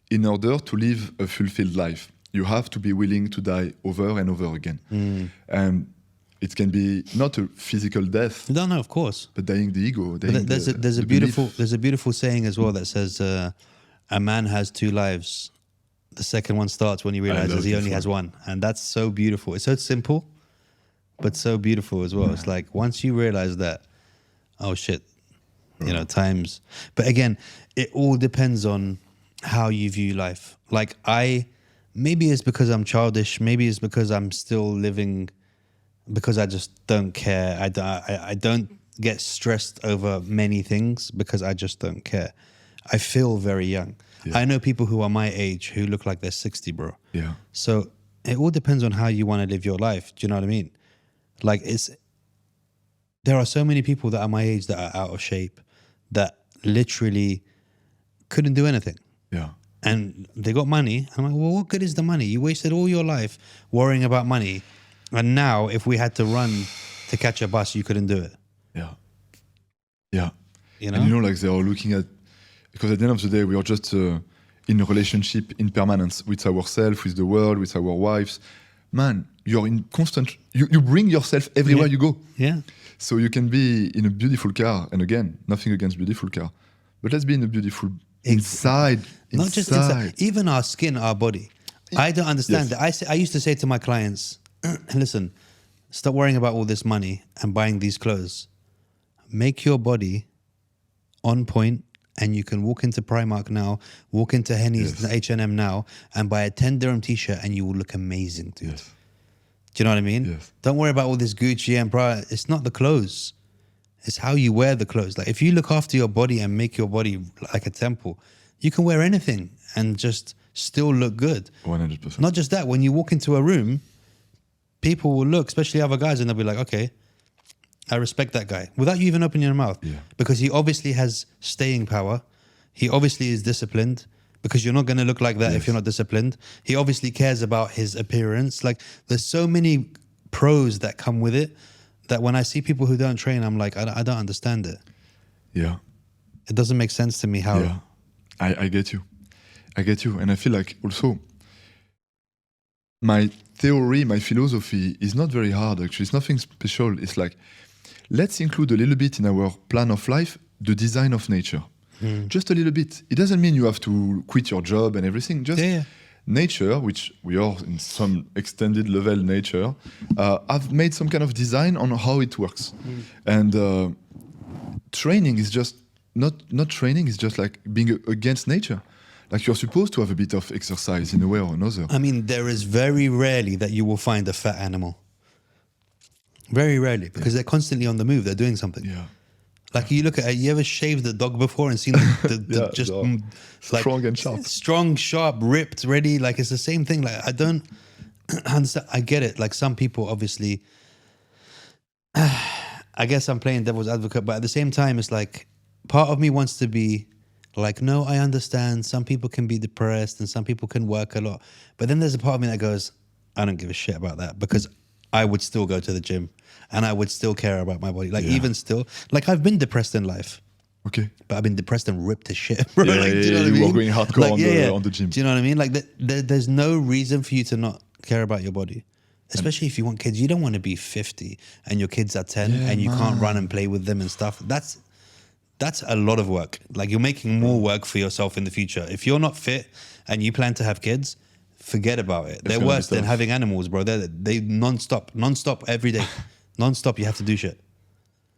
in order to live a fulfilled life, you have to be willing to die over and over again. And it can be not a physical death.
No, of course.
But dying the ego.
There's a beautiful saying as well that says, a man has 2 lives. The second one starts when he realizes he only has one. And that's so beautiful. It's so simple, but so beautiful as well. It's like, once you realize that, oh shit, times. But again, it all depends on how you view life. Like, maybe it's because I'm childish. Maybe it's because I'm still living, because I just don't care. I don't get stressed over many things because I just don't care. I feel very young. Yeah. I know people who are my age who look like they're 60, bro.
Yeah.
So it all depends on how you want to live your life. Do you know what I mean? Like, there are so many people that are my age that are out of shape that literally couldn't do anything.
Yeah.
And they got money. I'm like, well, what good is the money? You wasted all your life worrying about money. And now, if we had to run to catch a bus, you couldn't do it.
Yeah. Yeah.
You know?
And like they are looking at, because at the end of the day, we are just in a relationship in permanence with ourselves, with the world, with our wives. Man, you're in constant, you bring yourself everywhere you go.
Yeah.
So you can be in a beautiful car. And again, nothing against beautiful car. But let's be in a beautiful inside.
Not just inside. Even our skin, our body. I don't understand that. I used to say to my clients, listen, stop worrying about all this money and buying these clothes. Make your body on point and you can walk into Primark now, walk into Henny's, H&M now, and buy a 10 dirham t-shirt and you will look amazing, dude.
Yes.
Do you know what I mean?
Yes.
Don't worry about all this Gucci and Prada. It's not the clothes. It's how you wear the clothes. Like if you look after your body and make your body like a temple, you can wear anything and just still look good.
100%.
Not just that, when you walk into a room, people will look, especially other guys, and they'll be like, okay, I respect that guy. Without you even opening your mouth.
Yeah.
Because he obviously has staying power. He obviously is disciplined, because you're not going to look like that if you're not disciplined. He obviously cares about his appearance. Like there's so many pros that come with it that when I see people who don't train, I'm like, I don't understand it.
Yeah.
It doesn't make sense to me how...
Yeah. I get you. I get you. And I feel like also my theory, my philosophy is not very hard actually. It's nothing special. It's like, let's include a little bit in our plan of life the design of nature. Just a little bit. It doesn't mean you have to quit your job and everything. Just nature, which we are in some extended level nature, have made some kind of design on how it works. And training is just, not training is just like being against nature. Like you're supposed to have a bit of exercise in a way or another.
I mean, there is very rarely that you will find a fat animal. Very rarely, because they're constantly on the move. They're doing something.
Yeah.
Like you look at, you ever shaved a dog before and seen the just like
strong and sharp.
Strong, sharp, ripped, ready. Like it's the same thing. Like I don't understand. I get it. Like some people obviously, I guess I'm playing devil's advocate, but at the same time, it's like part of me wants to be like, no, I understand. Some people can be depressed and some people can work a lot. But then there's a part of me that goes, I don't give a shit about that, because I would still go to the gym and I would still care about my body. Like even still, like I've been depressed in life.
Okay.
But I've been depressed and ripped to shit, bro.
Yeah,
like, do you know what I
you
mean?
were going hardcore
like,
on the gym.
Do you know what I mean? Like there's no reason for you to not care about your body. Especially if you want kids. You don't want to be 50 and your kids are 10 and you can't run and play with them and stuff. That's a lot of work. Like you're making more work for yourself in the future. If you're not fit and you plan to have kids, forget about it. They're worse than having animals, bro. They non-stop every day. Non-stop, you have to do shit.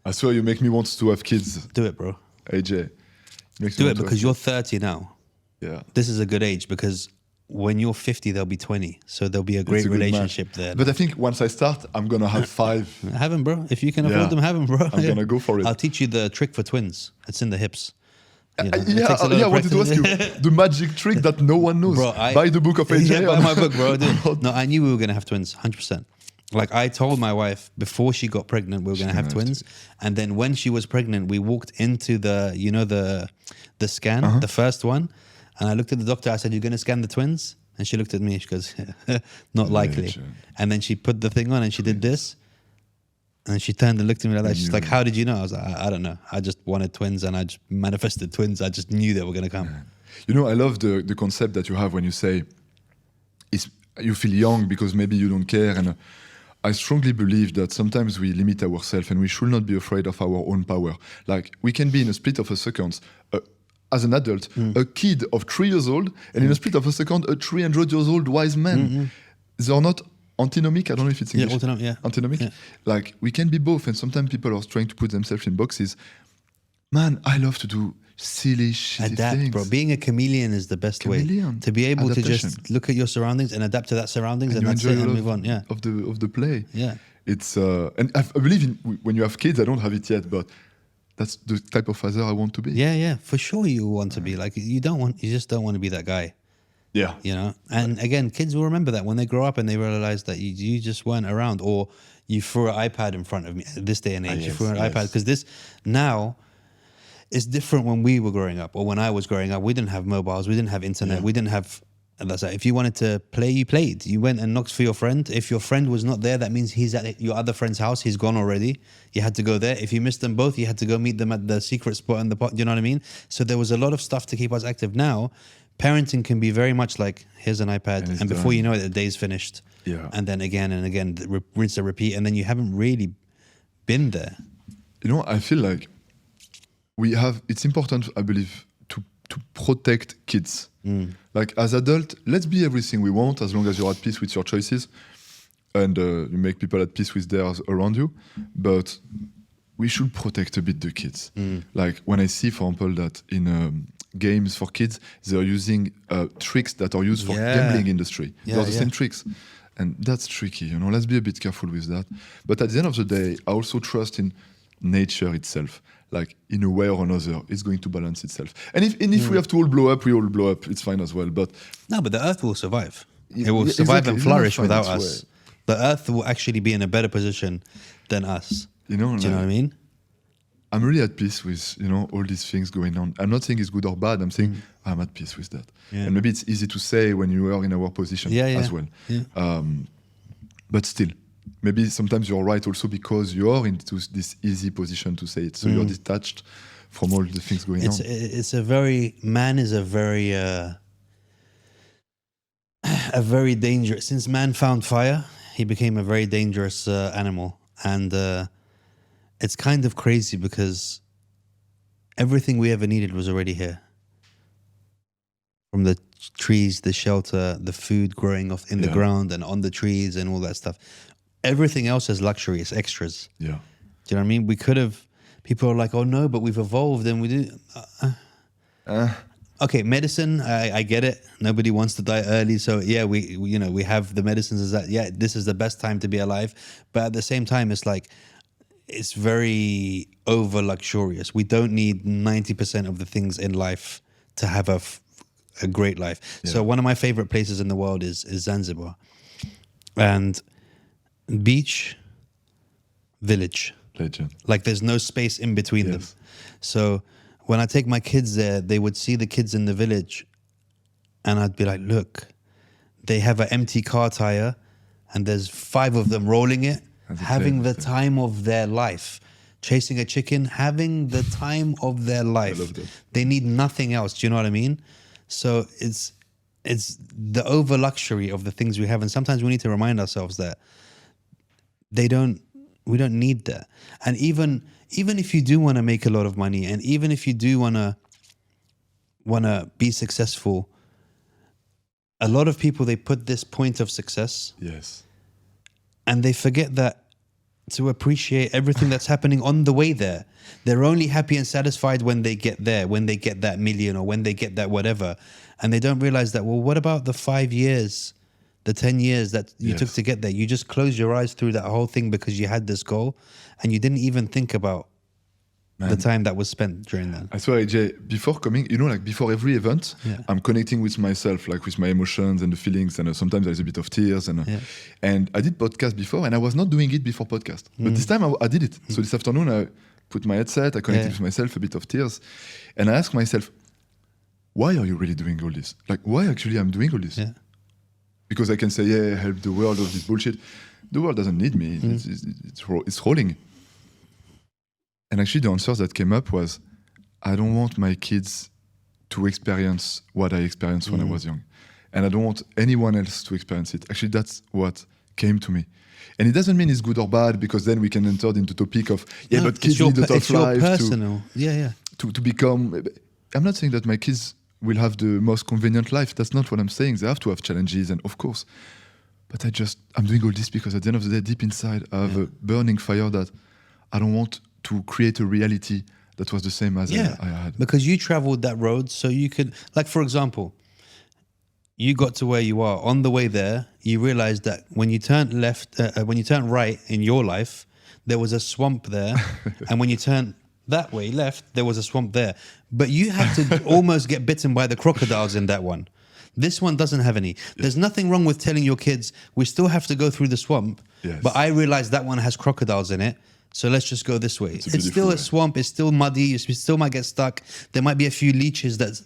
I swear you make me want to have kids.
Do it, bro.
AJ.
Do it because you're 30 now.
Yeah.
This is a good age because when you're 50, they'll be 20. So there'll be a great relationship there.
But I think once I start, I'm going to have 5.
Have them, bro. If you can afford them, have them, bro.
I'm going to go for it.
I'll teach you the trick for twins. It's in the hips.
You know, I wanted to ask you the magic trick that no one knows.
Bro,
buy the book of AJ.
Yeah, buy my book, bro. No, I knew we were going to have twins, 100%. Like I told my wife before she got pregnant, we were going to have twins. And then when she was pregnant, we walked into the, you know, the scan, the first one. And I looked at the doctor. I said, "You're going to scan the twins?" And she looked at me. She goes, "Not likely." And then she put the thing on and she did this. And she turned and looked at me like that. She's like, "How did you know?" I was like, I don't know. I just wanted twins and I just manifested twins. I just knew they were going to come.
You know, I love the concept that you have when you say you feel young because maybe you don't care. And I strongly believe that sometimes we limit ourselves and we should not be afraid of our own power. Like we can be in a split of a second, as an adult, a kid of 3 years old, and in a split of a second, a 300 years old wise man. They are not antinomic. I don't know if it's English. Antinomic. Yeah. Like we can be both, and sometimes people are trying to put themselves in boxes. Man, I love to do silly, shitty things.
Bro. Being a chameleon is the best way to be able
Adaptation.
to just look at your surroundings and adapt to that surroundings, and that's it, and move on. Yeah,
of the play.
Yeah,
it's and I believe when you have kids. I don't have it yet, but that's the type of father I want to be.
Yeah, for sure you want to be. Like you just don't want to be that guy.
Yeah.
You know? And again, kids will remember that when they grow up and they realize that you just weren't around, or you threw an iPad in front of me. This day and age, you threw an iPad. Because this now is different when we were growing up, or when I was growing up. We didn't have mobiles. We didn't have internet. We didn't have... And that's like, if you wanted to play, you played. You went and knocked for your friend. If your friend was not there, that means he's at your other friend's house. He's gone already. You had to go there. If you missed them both, you had to go meet them at the secret spot in the pot. You know what I mean? So there was a lot of stuff to keep us active. Now, parenting can be very much like, here's an iPad, and before you know it, the day's finished. Yeah. And then again and again, rinse and repeat, and then you haven't really been there.
You know, I feel like it's important, I believe, to protect kids. Like as adults, let's be everything we want as long as you're at peace with your choices and you make people at peace with theirs around you. But we should protect a bit the kids. Like when I see, for example, that in games for kids, they're using tricks that are used for gambling industry. They're the same tricks. And that's tricky, you know, let's be a bit careful with that. But at the end of the day, I also trust in nature itself. Like in a way or another, it's going to balance itself. And if we have to all blow up, we all blow up. It's fine as well. But
no, but the Earth will survive. It will survive and flourish without us. The Earth will actually be in a better position than us.
You know,
do you know what I mean?
I'm really at peace with, you know, all these things going on. I'm not saying it's good or bad. I'm saying I'm at peace with that. Yeah. And maybe it's easy to say when you are in our position as well. Yeah. But still, maybe sometimes you're right also because you are into this easy position to say it. So you're detached from all the things going on.
Man is a very dangerous, since man found fire, he became a very dangerous animal. And it's kind of crazy because everything we ever needed was already here. From the trees, the shelter, the food growing off in the ground and on the trees and all that stuff. Everything else is luxury, it's extras. Yeah. Do you know what I mean? We could have, people are like, oh no, but we've evolved and we do. Okay, medicine, I get it. Nobody wants to die early. So yeah, we have the medicines as that, yeah, this is the best time to be alive. But at the same time, it's like, it's very over luxurious. We don't need 90% of the things in life to have a great life. Yeah. So one of my favorite places in the world is Zanzibar. And beach, village. Legend. Like there's no space in between them. So when I take my kids there, they would see the kids in the village and I'd be like, look, they have an empty car tire and there's 5 of them rolling it, having the time of their life. Chasing a chicken, having the time of their life. I love that. They need nothing else. Do you know what I mean? So it's the over luxury of the things we have. And sometimes we need to remind ourselves that we don't need that. And even if you do want to make a lot of money, and even if you do want to be successful, a lot of people, they put this point of success. Yes. And they forget that to appreciate everything that's happening on the way there. They're only happy and satisfied when they get there, when they get that million or when they get that whatever. And they don't realize that, well, what about the 5 years, the 10 years that you took to get there? You just closed your eyes through that whole thing because you had this goal and you didn't even think about the time that was spent during that. I swear, AJ, before coming, you know, like before every event, I'm connecting with myself, like with my emotions and the feelings, and sometimes there's a bit of tears. And I did podcast before, and I was not doing it before podcast. But this time I did it. So this afternoon, I put my headset, I connected with myself, a bit of tears. And I asked myself, why are you really doing all this? Like, why actually I'm doing all this? Yeah. Because I can say, yeah, help the world of this bullshit. The world doesn't need me. It's rolling. And actually the answer that came up was, I don't want my kids to experience what I experienced when I was young. And I don't want anyone else to experience it. Actually, that's what came to me. And it doesn't mean it's good or bad, because then we can enter into the topic of, but kids need a tough life to become... I'm not saying that my kids will have the most convenient life. That's not what I'm saying. They have to have challenges, and of course. But I'm doing all this because at the end of the day, deep inside, I have a burning fire that I don't want to create a reality that was the same as I had. Because you traveled that road, so you could, like, for example, you got to where you are. On the way there, you realized that when you turned right in your life, there was a swamp there. And when you turned that way left, there was a swamp there. But you had to almost get bitten by the crocodiles in that one. This one doesn't have any. There's nothing wrong with telling your kids, we still have to go through the swamp, but I realize that one has crocodiles in it, so let's just go this way. It's still a swamp, it's still muddy, you still might get stuck. There might be a few leeches that's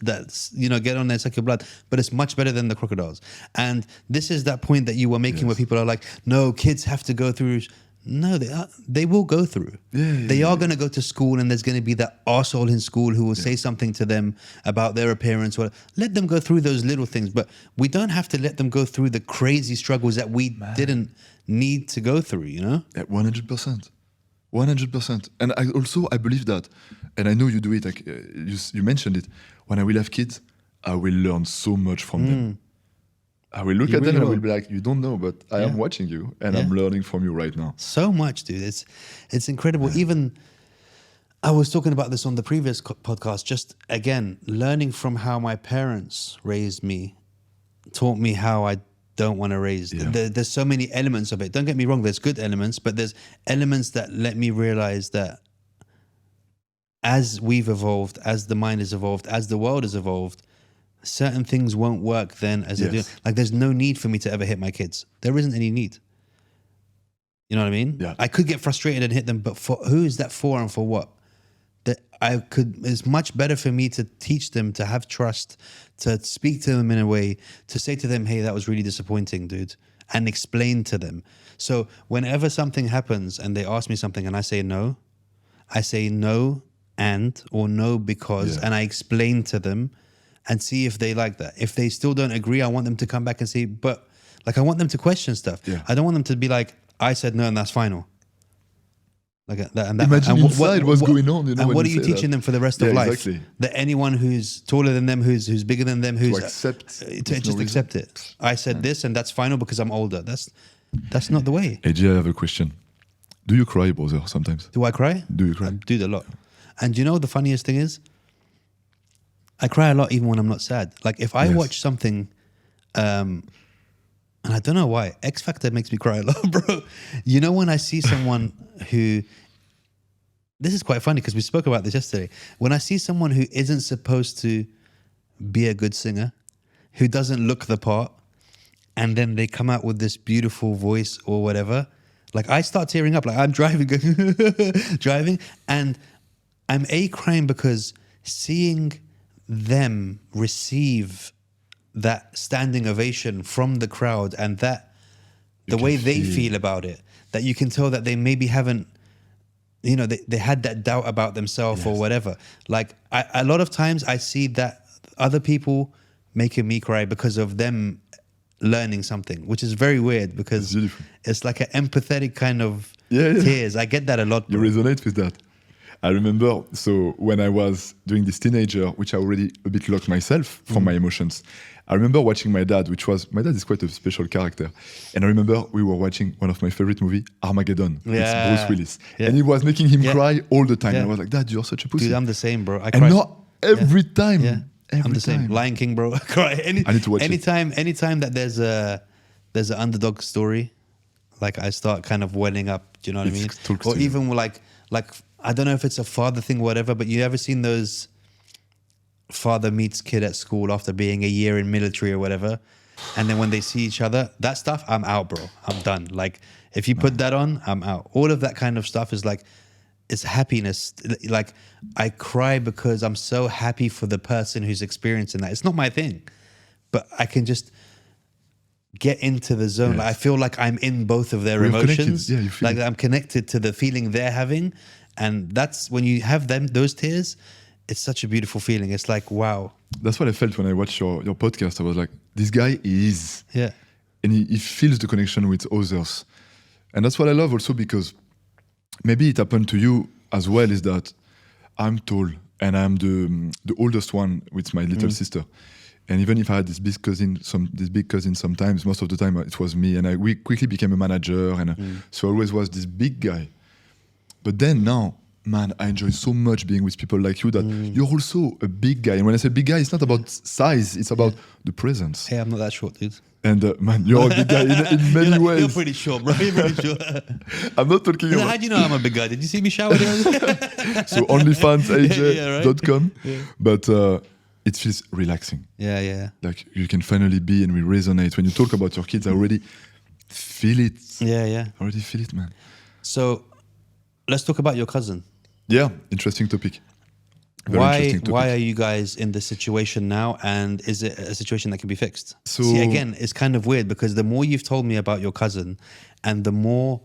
get on there, suck your blood, but it's much better than the crocodiles. And this is that point that you were making where people are like, no, kids have to go through. No, they will go through. They are going to go to school, and there's going to be that arsehole in school who will say something to them about their appearance. Well, let them go through those little things, but we don't have to let them go through the crazy struggles that we didn't need to go through, you know? 100%. 100%. And I believe that, and I know you do it, like you mentioned it, when I will have kids, I will learn so much from them. I will look at them and I will be like, you don't know, but I am watching you and I'm learning from you right now. So much, dude. It's incredible. Even I was talking about this on the previous podcast. Just again, learning from how my parents raised me taught me how I don't want to raise.
Yeah.
There's so many elements of it. Don't get me wrong. There's good elements, but there's elements that let me realize that as we've evolved, as the mind has evolved, as the world has evolved, certain things won't work then as they do. Like there's no need for me to ever hit my kids. There isn't any need. You know what I mean?
Yeah.
I could get frustrated and hit them, but for who is that for and for what? That I could, it's much better for me to teach them to have trust, to speak to them in a way, to say to them, hey, that was really disappointing, dude, and explain to them. So whenever something happens and they ask me something and I say no and, or no because, and I explain to them and see if they like that. If they still don't agree, I want them to come back and say, but like, I want them to question stuff.
Yeah.
I don't want them to be like, I said no and that's final. Like that, and that,
Imagine
and
inside what's going on. You know,
and
when
what are
you
you
say
teaching
that.
them for the rest of life?
Exactly.
That anyone who's taller than them, who's bigger than them, who's
To accept.
to just accept it. I said this, and that's final because I'm older. That's not the way.
AJ, I have a question. Do you cry, brother, sometimes?
Do I cry?
Do you cry?
I do a lot. And you know the funniest thing is, I cry a lot even when I'm not sad. Like if I watch something, and I don't know why, X Factor makes me cry a lot, bro. You know when I see someone who, this is quite funny because we spoke about this yesterday. When I see someone who isn't supposed to be a good singer, who doesn't look the part, and then they come out with this beautiful voice or whatever, like I start tearing up. Like I'm driving, driving, and I'm crying because seeing them receive that standing ovation from the crowd and that the way they feel about it, that you can tell that they maybe haven't, you know, they had that doubt about themselves or whatever. Like a lot of times I see that other people making me cry because of them learning something, which is very weird because it's like an empathetic kind of tears. I get that a lot.
You resonate with that. I remember, so when I was doing this teenager, which I already a bit locked myself from my emotions, I remember watching my dad is quite a special character. And I remember we were watching one of my favorite movies, Armageddon.
Yeah.
It's Bruce Willis. Yeah. And he was making him cry all the time.
Yeah.
I was like, Dad, you're such a pussy.
Dude, I'm the same, bro. I
and
cry.
not every time.
Yeah.
Every
I'm the same.
time.
Lion King, bro. I cry.
I need to watch
anytime that there's an underdog story, like I start kind of welling up. Do you know what I mean? Or even like I don't know if it's a father thing, whatever, but you ever seen those father meets kid at school after being a year in military or whatever, and then when they see each other, that stuff, I'm out, bro. I'm done. Like if you put that on, I'm out. All of that kind of stuff is like, it's happiness. Like I cry because I'm so happy for the person who's experiencing that. It's not my thing, but I can just get into the zone.
Yes.
Like I feel like I'm in both of their emotions. Yeah, you feel like I'm connected to the feeling they're having. And that's when you have those tears, it's such a beautiful feeling. It's like, wow.
That's what I felt when I watched your podcast. I was like, this guy is.
Yeah.
And he feels the connection with others. And that's what I love also, because maybe it happened to you as well, is that I'm tall and I'm the oldest one with my little sister. And even if I had this big cousin sometimes, most of the time it was me. And we quickly became a manager. And so I always was this big guy. But then now, man, I enjoy so much being with people like you that you're also a big guy. And when I say big guy, it's not about size, it's about the presence.
Hey, I'm not that short, dude.
And man, you're a big guy in many ways.
You're pretty short, bro. You're pretty short.
I'm not talking about...
How do you know I'm a big guy? Did you see me shower the other day?
So onlyfansaj.com.
Yeah.
But it feels relaxing.
Yeah.
Like you can finally be, and we resonate. When you talk about your kids, I already feel it.
Yeah.
I already feel it, man.
So let's talk about your cousin.
Yeah, interesting topic.
Why are you guys in this situation now, and is it a situation that can be fixed?
So,
see, again, it's kind of weird because the more you've told me about your cousin and the more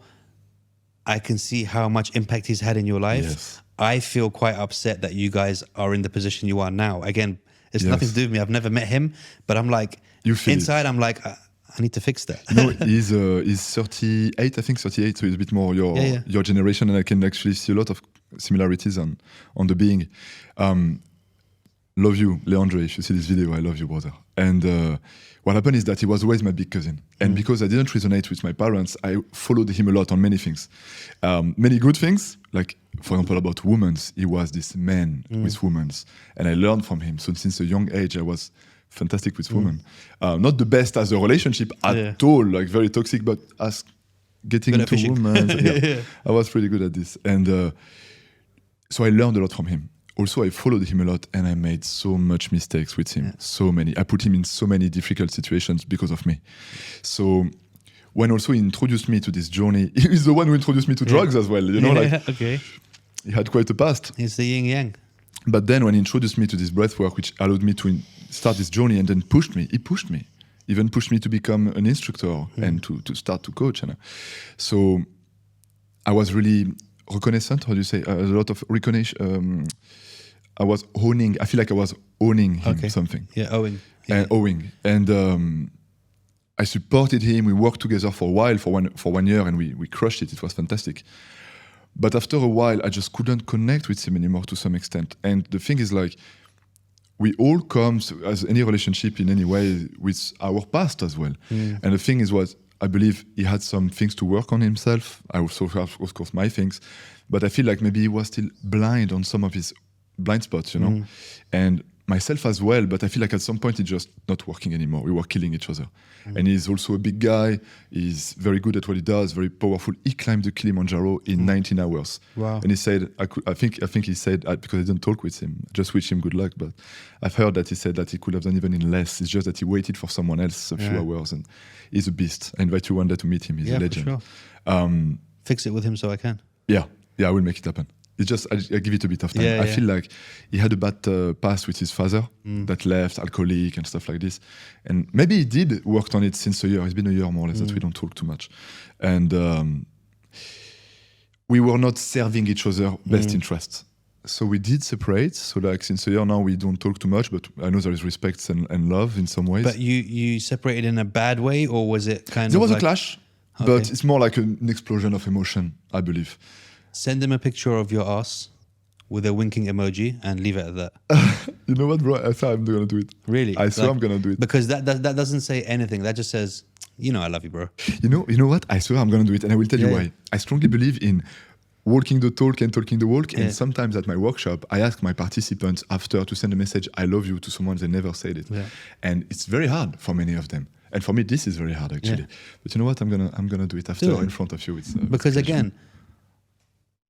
I can see how much impact he's had in your life, I feel quite upset that you guys are in the position you are now. Again, it's nothing to do with me. I've never met him, but I'm like, inside I'm like, I need to fix that.
No, he's 38, I think 38, so he's a bit more your generation, and I can actually see a lot of similarities on the being. love you, Leandre, if you see this video, I love you, brother. And what happened is that he was always my big cousin. And because I didn't resonate with my parents, I followed him a lot on many things. Many good things, like, for example, about women. He was this man with women. And I learned from him. So since a young age, I was fantastic with women. Not the best as a relationship at all, like very toxic, but as getting into women. I was pretty good at this. And so I learned a lot from him. Also, I followed him a lot and I made so much mistakes with him. So many. I put him in so many difficult situations because of me. So when also he introduced me to this journey, he's the one who introduced me to drugs as well. You know, he had quite a past.
He's the yin yang.
But then when he introduced me to this breath work, which allowed me to start this journey and then pushed me, he pushed me. Even pushed me to become an instructor and to start to coach. And so I was really reconnaissant, how do you say? A lot of recognition. I was owning, I feel like I was owning him something.
Yeah, owing.
And owing. And I supported him. We worked together for a while, for 1 year, and we crushed it. It was fantastic. But after a while, I just couldn't connect with him anymore to some extent. And the thing is, like, we all come, as any relationship in any way, with our past as well. And the thing is what I believe he had some things to work on himself. I also have, of course, my things. But I feel like maybe he was still blind on some of his blind spots, you know? And myself as well, but I feel like at some point it's just not working anymore. We were killing each other. And he's also a big guy. He's very good at what he does, very powerful. He climbed the Kilimanjaro in 19 hours.
Wow.
And he said, I think he said, because I didn't talk with him, just wish him good luck, but I've heard that he said that he could have done even in less. It's just that he waited for someone else a few hours, and he's a beast. I invite you one day to meet him. He's a legend.
For sure. Fix it with him so I can.
Yeah, I will make it happen. It's just, I give it a bit of time. I feel like he had a bad past with his father that left, alcoholic and stuff like this. And maybe he did work on it since a year. It's been a year more or less that we don't talk too much. And we were not serving each other best interests. So we did separate. So like since a year now, we don't talk too much, but I know there is respect and love in some ways.
But you separated in a bad way, or was it kind of
There was
like
a clash, but it's more like an explosion of emotion, I believe.
Send him a picture of your ass with a winking emoji and leave it at that.
You know what, bro? I swear I'm going to do it.
Really?
I swear I'm going to do it.
Because that doesn't say anything. That just says, you know I love you, bro.
You know what? I swear I'm going to do it. And I will tell you why. I strongly believe in walking the talk and talking the walk. And sometimes at my workshop, I ask my participants after to send a message, I love you, to someone they never said it. Yeah. And it's very hard for many of them. And for me, this is very hard, actually. Yeah. But you know what? I'm gonna do it after in front of you. It's,
because again,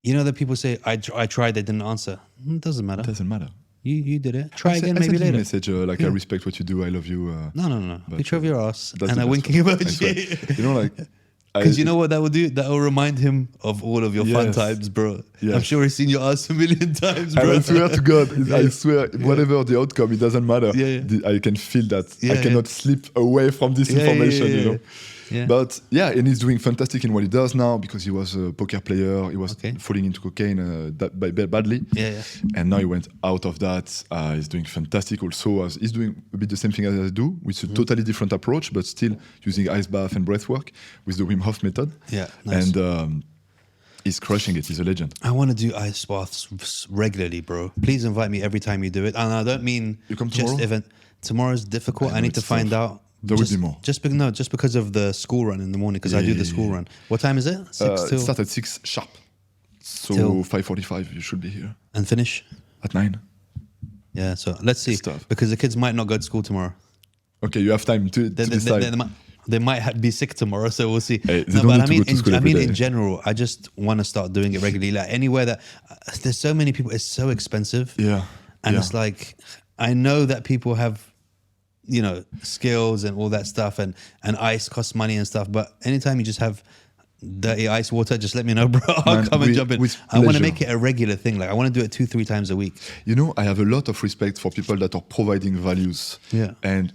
you know that people say, I tried, they didn't answer. It doesn't matter.
It doesn't matter.
You did it. Try again, maybe later.
I sent you a message I respect what you do, I love you.
No. Picture of your ass and a winking emoji.
You know, like...
Because you know what that will do? That will remind him of all of your fun times, bro. Yes. I'm sure he's seen your ass a million times, bro.
I swear to God, I swear, whatever the outcome, it doesn't matter. I can feel that. I cannot slip away from this information, you know. Yeah. But and he's doing fantastic in what he does now, because he was a poker player. He was falling into cocaine badly. And now he went out of that. He's doing fantastic also. He's doing a bit the same thing as I do, with a totally different approach, but still using ice bath and breath work with the Wim Hof method. Yeah, nice. And he's crushing it. He's a legend.
I want to do ice baths regularly, bro. Please invite me every time you do it. And I don't mean
you come tomorrow?
Tomorrow's difficult. I need to find out.
There will be more.
Just because of the school run in the morning, because I do the school run. What time is it? 6 till?
It starts at 6 sharp. So 5:45, you should be here.
And finish?
At 9.
Yeah, so let's see. Because the kids might not go to school tomorrow.
Okay, you have time to decide.
They might be sick tomorrow, so we'll see.
Hey, in
general, I just want to start doing it regularly. Like anywhere that there's so many people, it's so expensive.
Yeah.
And it's like, I know that people have, you know, skills and all that stuff, and ice costs money and stuff, but anytime you just have dirty ice water, just let me know, bro. I'll come and jump in. I want to make it a regular thing. Like I want to do it 2-3 times a week.
You know, I have a lot of respect for people that are providing values.
Yeah.
And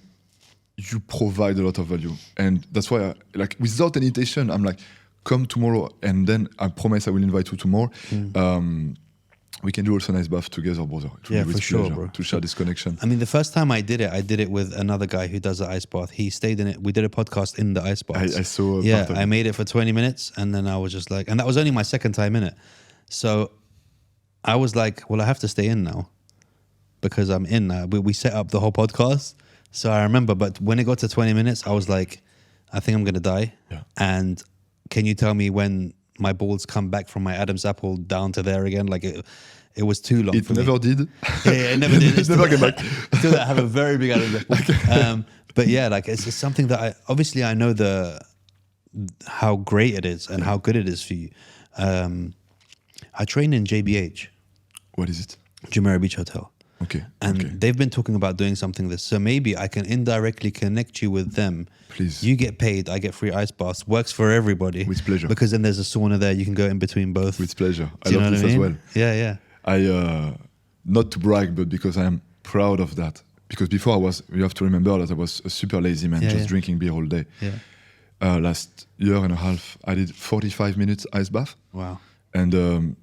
you provide a lot of value. And that's why like without any intention, I'm like, come tomorrow, and then I promise I will invite you tomorrow. We can do also a nice bath together, brother.
For sure, bro.
To share this connection.
I mean, the first time I did it with another guy who does the ice bath. He stayed in it. We did a podcast in the ice bath.
I saw.
I made it for 20 minutes, and then I was just like, and that was only my second time in it. So I was like, well, I have to stay in now. because I'm in. We set up the whole podcast, so I remember. But when it got to 20 minutes, I was like, I think I'm gonna die.
Yeah.
And can you tell me when my balls come back from my Adam's apple down to there again? Like it was too long.
It
for
never
me.
did.
Yeah, it never did.
It never came back.
Still, I have a very big Adam's apple. But yeah, like it's something that I know how great it is and how good it is for you. I train in JBH,
What is it?
Jumeirah Beach Hotel.
Okay.
And
okay.
they've been talking about doing something this. So maybe I can indirectly connect you with them.
Please.
You get paid, I get free ice baths. Works for everybody.
With pleasure.
Because then there's a sauna there. You can go in between both.
With pleasure. I
Do you
love
know
this
what I
as
mean?
well.
Yeah.
I not to brag, but because I am proud of that. Because before you have to remember that I was a super lazy man, just drinking beer all day.
Yeah.
Last year and a half, I did 45 minutes ice bath.
Wow.
And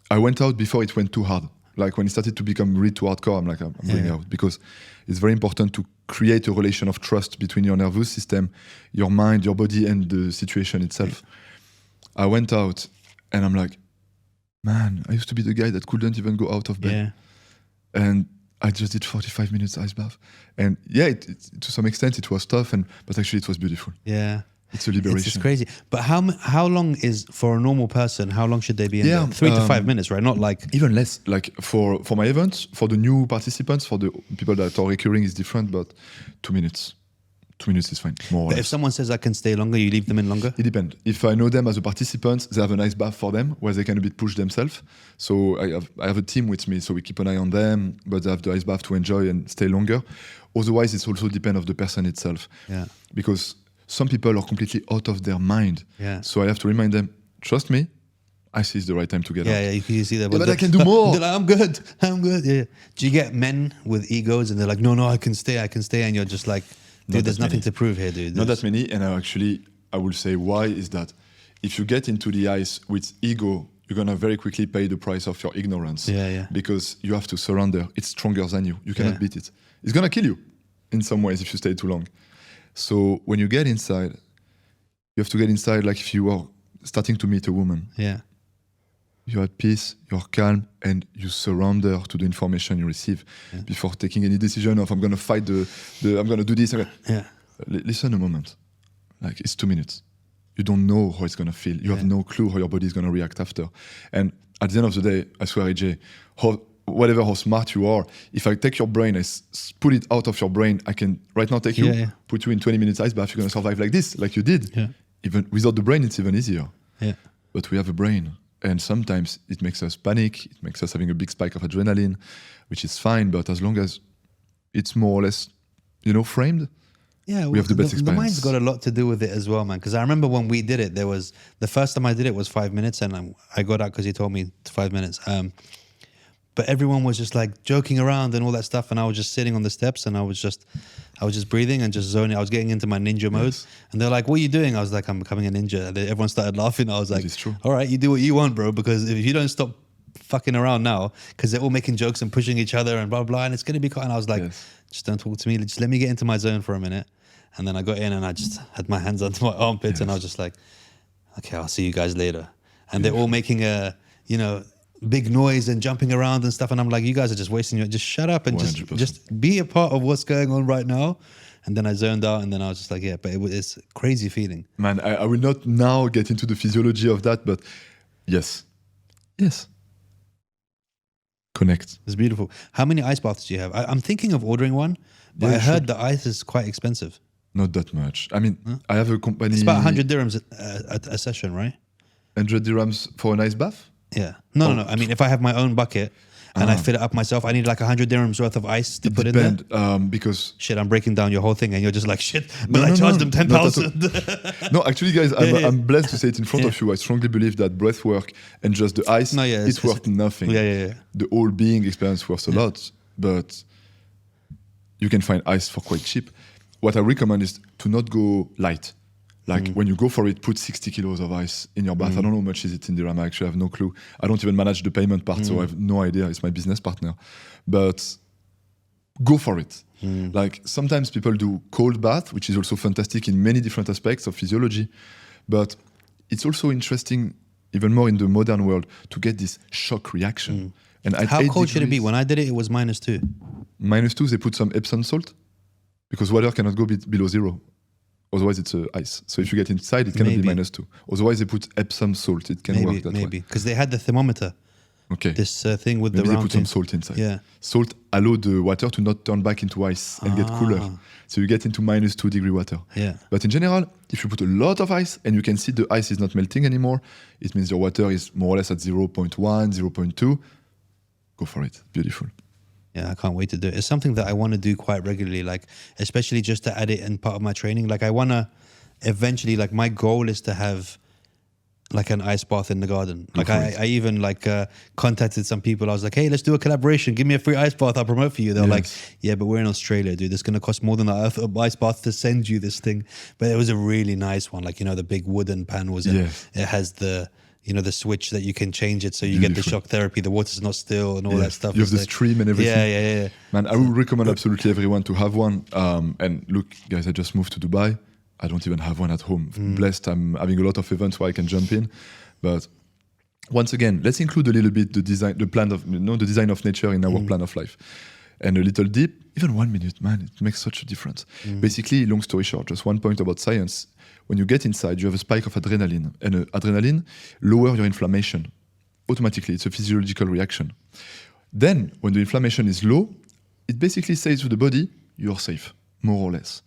I went out before it went too hard. Like when it started to become really too hardcore, I'm like, I'm going out, because it's very important to create a relation of trust between your nervous system, your mind, your body, and the situation itself. I went out and I'm like, man, I used to be the guy that couldn't even go out of bed.
Yeah.
And I just did 45 minutes ice bath. And yeah, to some extent it was tough, but actually it was beautiful.
Yeah.
It's a liberation.
It's crazy. But how long is, for a normal person, how long should they be in there? 3 to 5 minutes, right? Not like...
Even less. Like for my events, for the new participants, for the people that are recurring is different, but 2 minutes. 2 minutes is fine, more or
But
less.
if someone says I can stay longer, you leave them in longer?
It depends. If I know them as a participant, they have a nice bath for them where they can a bit push themselves. So I have a team with me, so we keep an eye on them, but they have the ice bath to enjoy and stay longer. Otherwise, it's also depend of the person itself.
Yeah.
Because some people are completely out of their mind.
Yeah.
So I have to remind them, trust me, I see it's the right time to get out.
Yeah, you see that.
Yeah, but I can do more.
They're like, I'm good. Yeah. Do you get men with egos and they're like, no, I can stay, and you're just like, dude,
Not
there's
that
nothing
many.
to prove here, dude.
Not that many, and I will say why is that if you get into the ice with ego, you're gonna very quickly pay the price of your ignorance.
Yeah.
Because you have to surrender. It's stronger than you. You cannot beat it. It's gonna kill you in some ways if you stay too long. So when you get inside, you have to get inside like if you are starting to meet a woman.
Yeah.
You're at peace, you're calm, and you surrender to the information you receive before taking any decision of I'm gonna fight I'm gonna do this.
Yeah.
Listen a moment. Like it's 2 minutes. You don't know how it's gonna feel. You have no clue how your body is gonna react after. And at the end of the day, I swear, AJ, how smart you are, if I take your brain, pull it out of your brain, I can right now take put you in 20 minutes ice bath, you're gonna survive like this, like you did.
Yeah.
Even without the brain, it's even easier.
Yeah.
But we have a brain. And sometimes it makes us panic, it makes us having a big spike of adrenaline, which is fine, but as long as it's more or less, framed,
Yeah,
we have the best
The
experience.
mind's got a lot to do with it as well, man. Because I remember when we did it, the first time I did it was 5 minutes, and I got out because he told me 5 minutes. But everyone was just like joking around and all that stuff, and I was just sitting on the steps, and I was just breathing and just zoning. I was getting into my ninja mode, and they're like, "What are you doing?" I was like, "I'm becoming a ninja." And everyone started laughing. I was like,
It's true.
"All right, you do what you want, bro, because if you don't stop fucking around now, because they're all making jokes and pushing each other and blah blah, and it's gonna be cut." And I was like, "Just don't talk to me. Just let me get into my zone for a minute." And then I got in and I just had my hands under my armpits, and I was just like, "Okay, I'll see you guys later." And they're all making big noise and jumping around and stuff, and I'm like, you guys are just wasting your, just shut up and
100%.
just be a part of what's going on right now. And then I zoned out, and then I was just like, but it's a crazy feeling.
Man, I will not now get into the physiology of that, but yes. Connect.
It's beautiful. How many ice baths do you have? I'm thinking of ordering one, but I heard the ice is quite expensive.
Not that much. I mean, I have a company.
It's about 100 dirhams a session, right?
100 dirhams for an ice bath?
Yeah. No. I mean, if I have my own bucket and I fill it up myself, I need like 100 dirhams worth of ice to put in there.
Because
shit, I'm breaking down your whole thing, and you're just like, shit, but I charged them 10,000.
No, actually, guys, I'm blessed to say it in front of you. I strongly believe that breath work and just the ice, it's worth nothing.
Yeah.
The whole being experience worth a lot, but you can find ice for quite cheap. What I recommend is to not go light. Like when you go for it, put 60 kilos of ice in your bath. I don't know how much is it in dirham. I actually have no clue. I don't even manage the payment part, so I have no idea. It's my business partner. But go for it. Like sometimes people do cold bath, which is also fantastic in many different aspects of physiology. But it's also interesting even more in the modern world, to get this shock reaction. And at
How
8
cold should it be?
degrees-
When I did it, it was -2.
-2, they put some Epsom salt because water cannot go below 0. Otherwise, it's ice. So if you get inside, it cannot be
Maybe.
-2. Otherwise, they put Epsom salt. It can work that way.
Maybe because they had the thermometer.
Okay.
This thing with
Maybe
the
they
round
put some
thing.
salt inside.
Yeah.
Salt allow the water to not turn back into ice and get cooler. So you get into -2 degree water.
Yeah.
But in general, if you put a lot of ice and you can see the ice is not melting anymore, it means your water is more or less at 0.1, 0.2. Go for it. Beautiful.
Yeah, I can't wait to do it. It's something that I want to do quite regularly, like especially just to add it in part of my training. Like I want to eventually, like my goal is to have like an ice bath in the garden. Like I even like contacted some people. I was like, hey, let's do a collaboration. Give me a free ice bath. I'll promote for you. They're like, yeah, but we're in Australia, dude. It's going to cost more than an ice bath to send you this thing. But it was a really nice one. Like, you know, the big wooden panels and it has the, you know, the switch that you can change it so you get the shock therapy. The water's not still and all that stuff.
You have the stream and everything.
Yeah.
Man, I would recommend absolutely everyone to have one. And look, guys, I just moved to Dubai. I don't even have one at home. Blessed, I'm having a lot of events where I can jump in. But once again, let's include a little bit the design, the plan of, the design of nature in our plan of life. And a little deep, even 1 minute, man, it makes such a difference. Basically, long story short, just one point about science. When you get inside, you have a spike of adrenaline. And adrenaline lower your inflammation. Automatically, it's a physiological reaction. Then, when the inflammation is low, it basically says to the body, you're safe, more or less.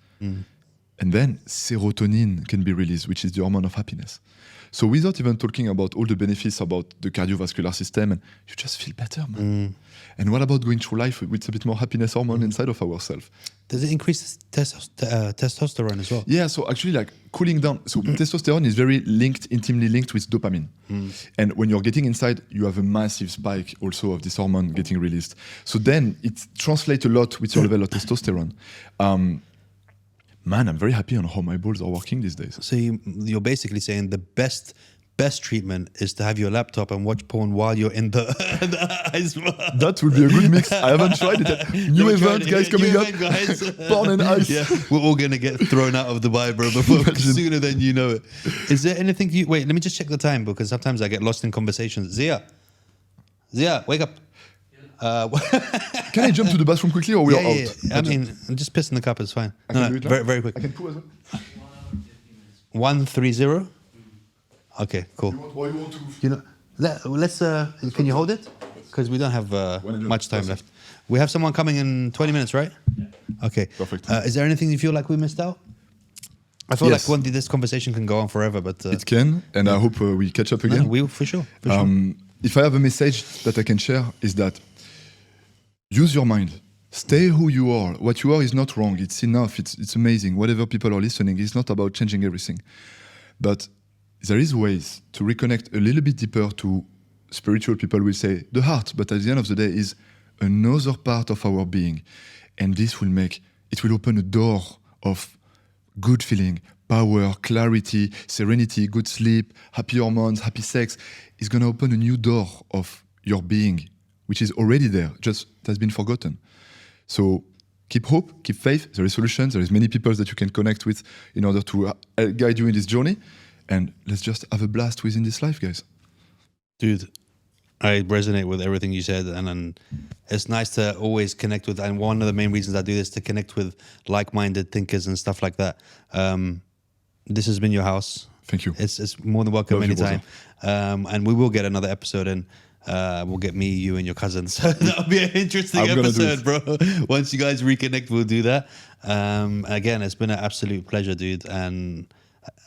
And then serotonin can be released, which is the hormone of happiness. So without even talking about all the benefits about the cardiovascular system, and you just feel better, man. And what about going through life with a bit more happiness hormone inside of ourselves?
Does it increase testosterone as well?
Yeah, so actually like cooling down. So testosterone is very linked, intimately linked with dopamine. And when you're getting inside, you have a massive spike also of this hormone getting released. So then it translates a lot with your level of testosterone. Man, I'm very happy on how my balls are working these days.
So you're basically saying the best treatment is to have your laptop and watch porn while you're in the ice bath.
That would be a good mix. I haven't tried it yet. New event, guys, coming up.
Guys.
Porn and ice.
Yeah, we're all going to get thrown out of Dubai, bro, sooner than you know it. Is there anything wait, let me just check the time because sometimes I get lost in conversations. Zia, wake up.
Can I jump to the bathroom quickly or we are out?
Yeah. I mean, I'm just pissing the cup. It's fine.
I can do it now?
Very, very quick.
I can poo as well.
130. Okay, cool.
What do you want to?
You know, let's. Can you hold it? Because we don't have much time left. We have someone coming in 20 minutes, right? Yeah. Okay.
Perfect.
Is there anything you feel like we missed out? I feel like this conversation can go on forever, but
it can, and I hope we catch up again.
No, we for sure.
If I have a message that I can share, is that use your mind. Stay who you are. What you are is not wrong. It's enough. It's amazing. Whatever people are listening, it's not about changing everything. But there is ways to reconnect a little bit deeper to spiritual people will say the heart, but at the end of the day is another part of our being. And this will open a door of good feeling, power, clarity, serenity, good sleep, happy hormones, happy sex. It's going to open a new door of your being, which is already there, just has been forgotten. So keep hope, keep faith. There is solutions. There is many people that you can connect with in order to guide you in this journey. And let's just have a blast within this life, guys.
Dude, I resonate with everything you said. And it's nice to always connect with, and one of the main reasons I do this is to connect with like-minded thinkers and stuff like that. This has been your house.
Thank you.
It's more than welcome anytime. And we will get another episode in. We'll get me, you, and your cousins. So that'll be an interesting episode, bro. Once you guys reconnect, we'll do that. Again, it's been an absolute pleasure, dude. And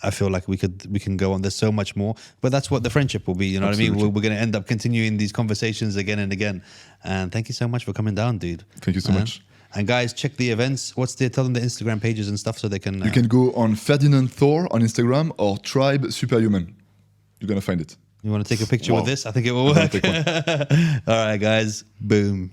I feel like we can go on. There's so much more, but that's what the friendship will be. You know what I mean? We're going to end up continuing these conversations again and again. And thank you so much for coming down, dude.
Thank you so much.
And guys, check the events. Tell them the Instagram pages and stuff so they can.
You can go on Ferdinand Thor on Instagram or Tribe Superhuman. You're going to find it.
You want to take a picture with this? I think it will work. All right, guys. Boom.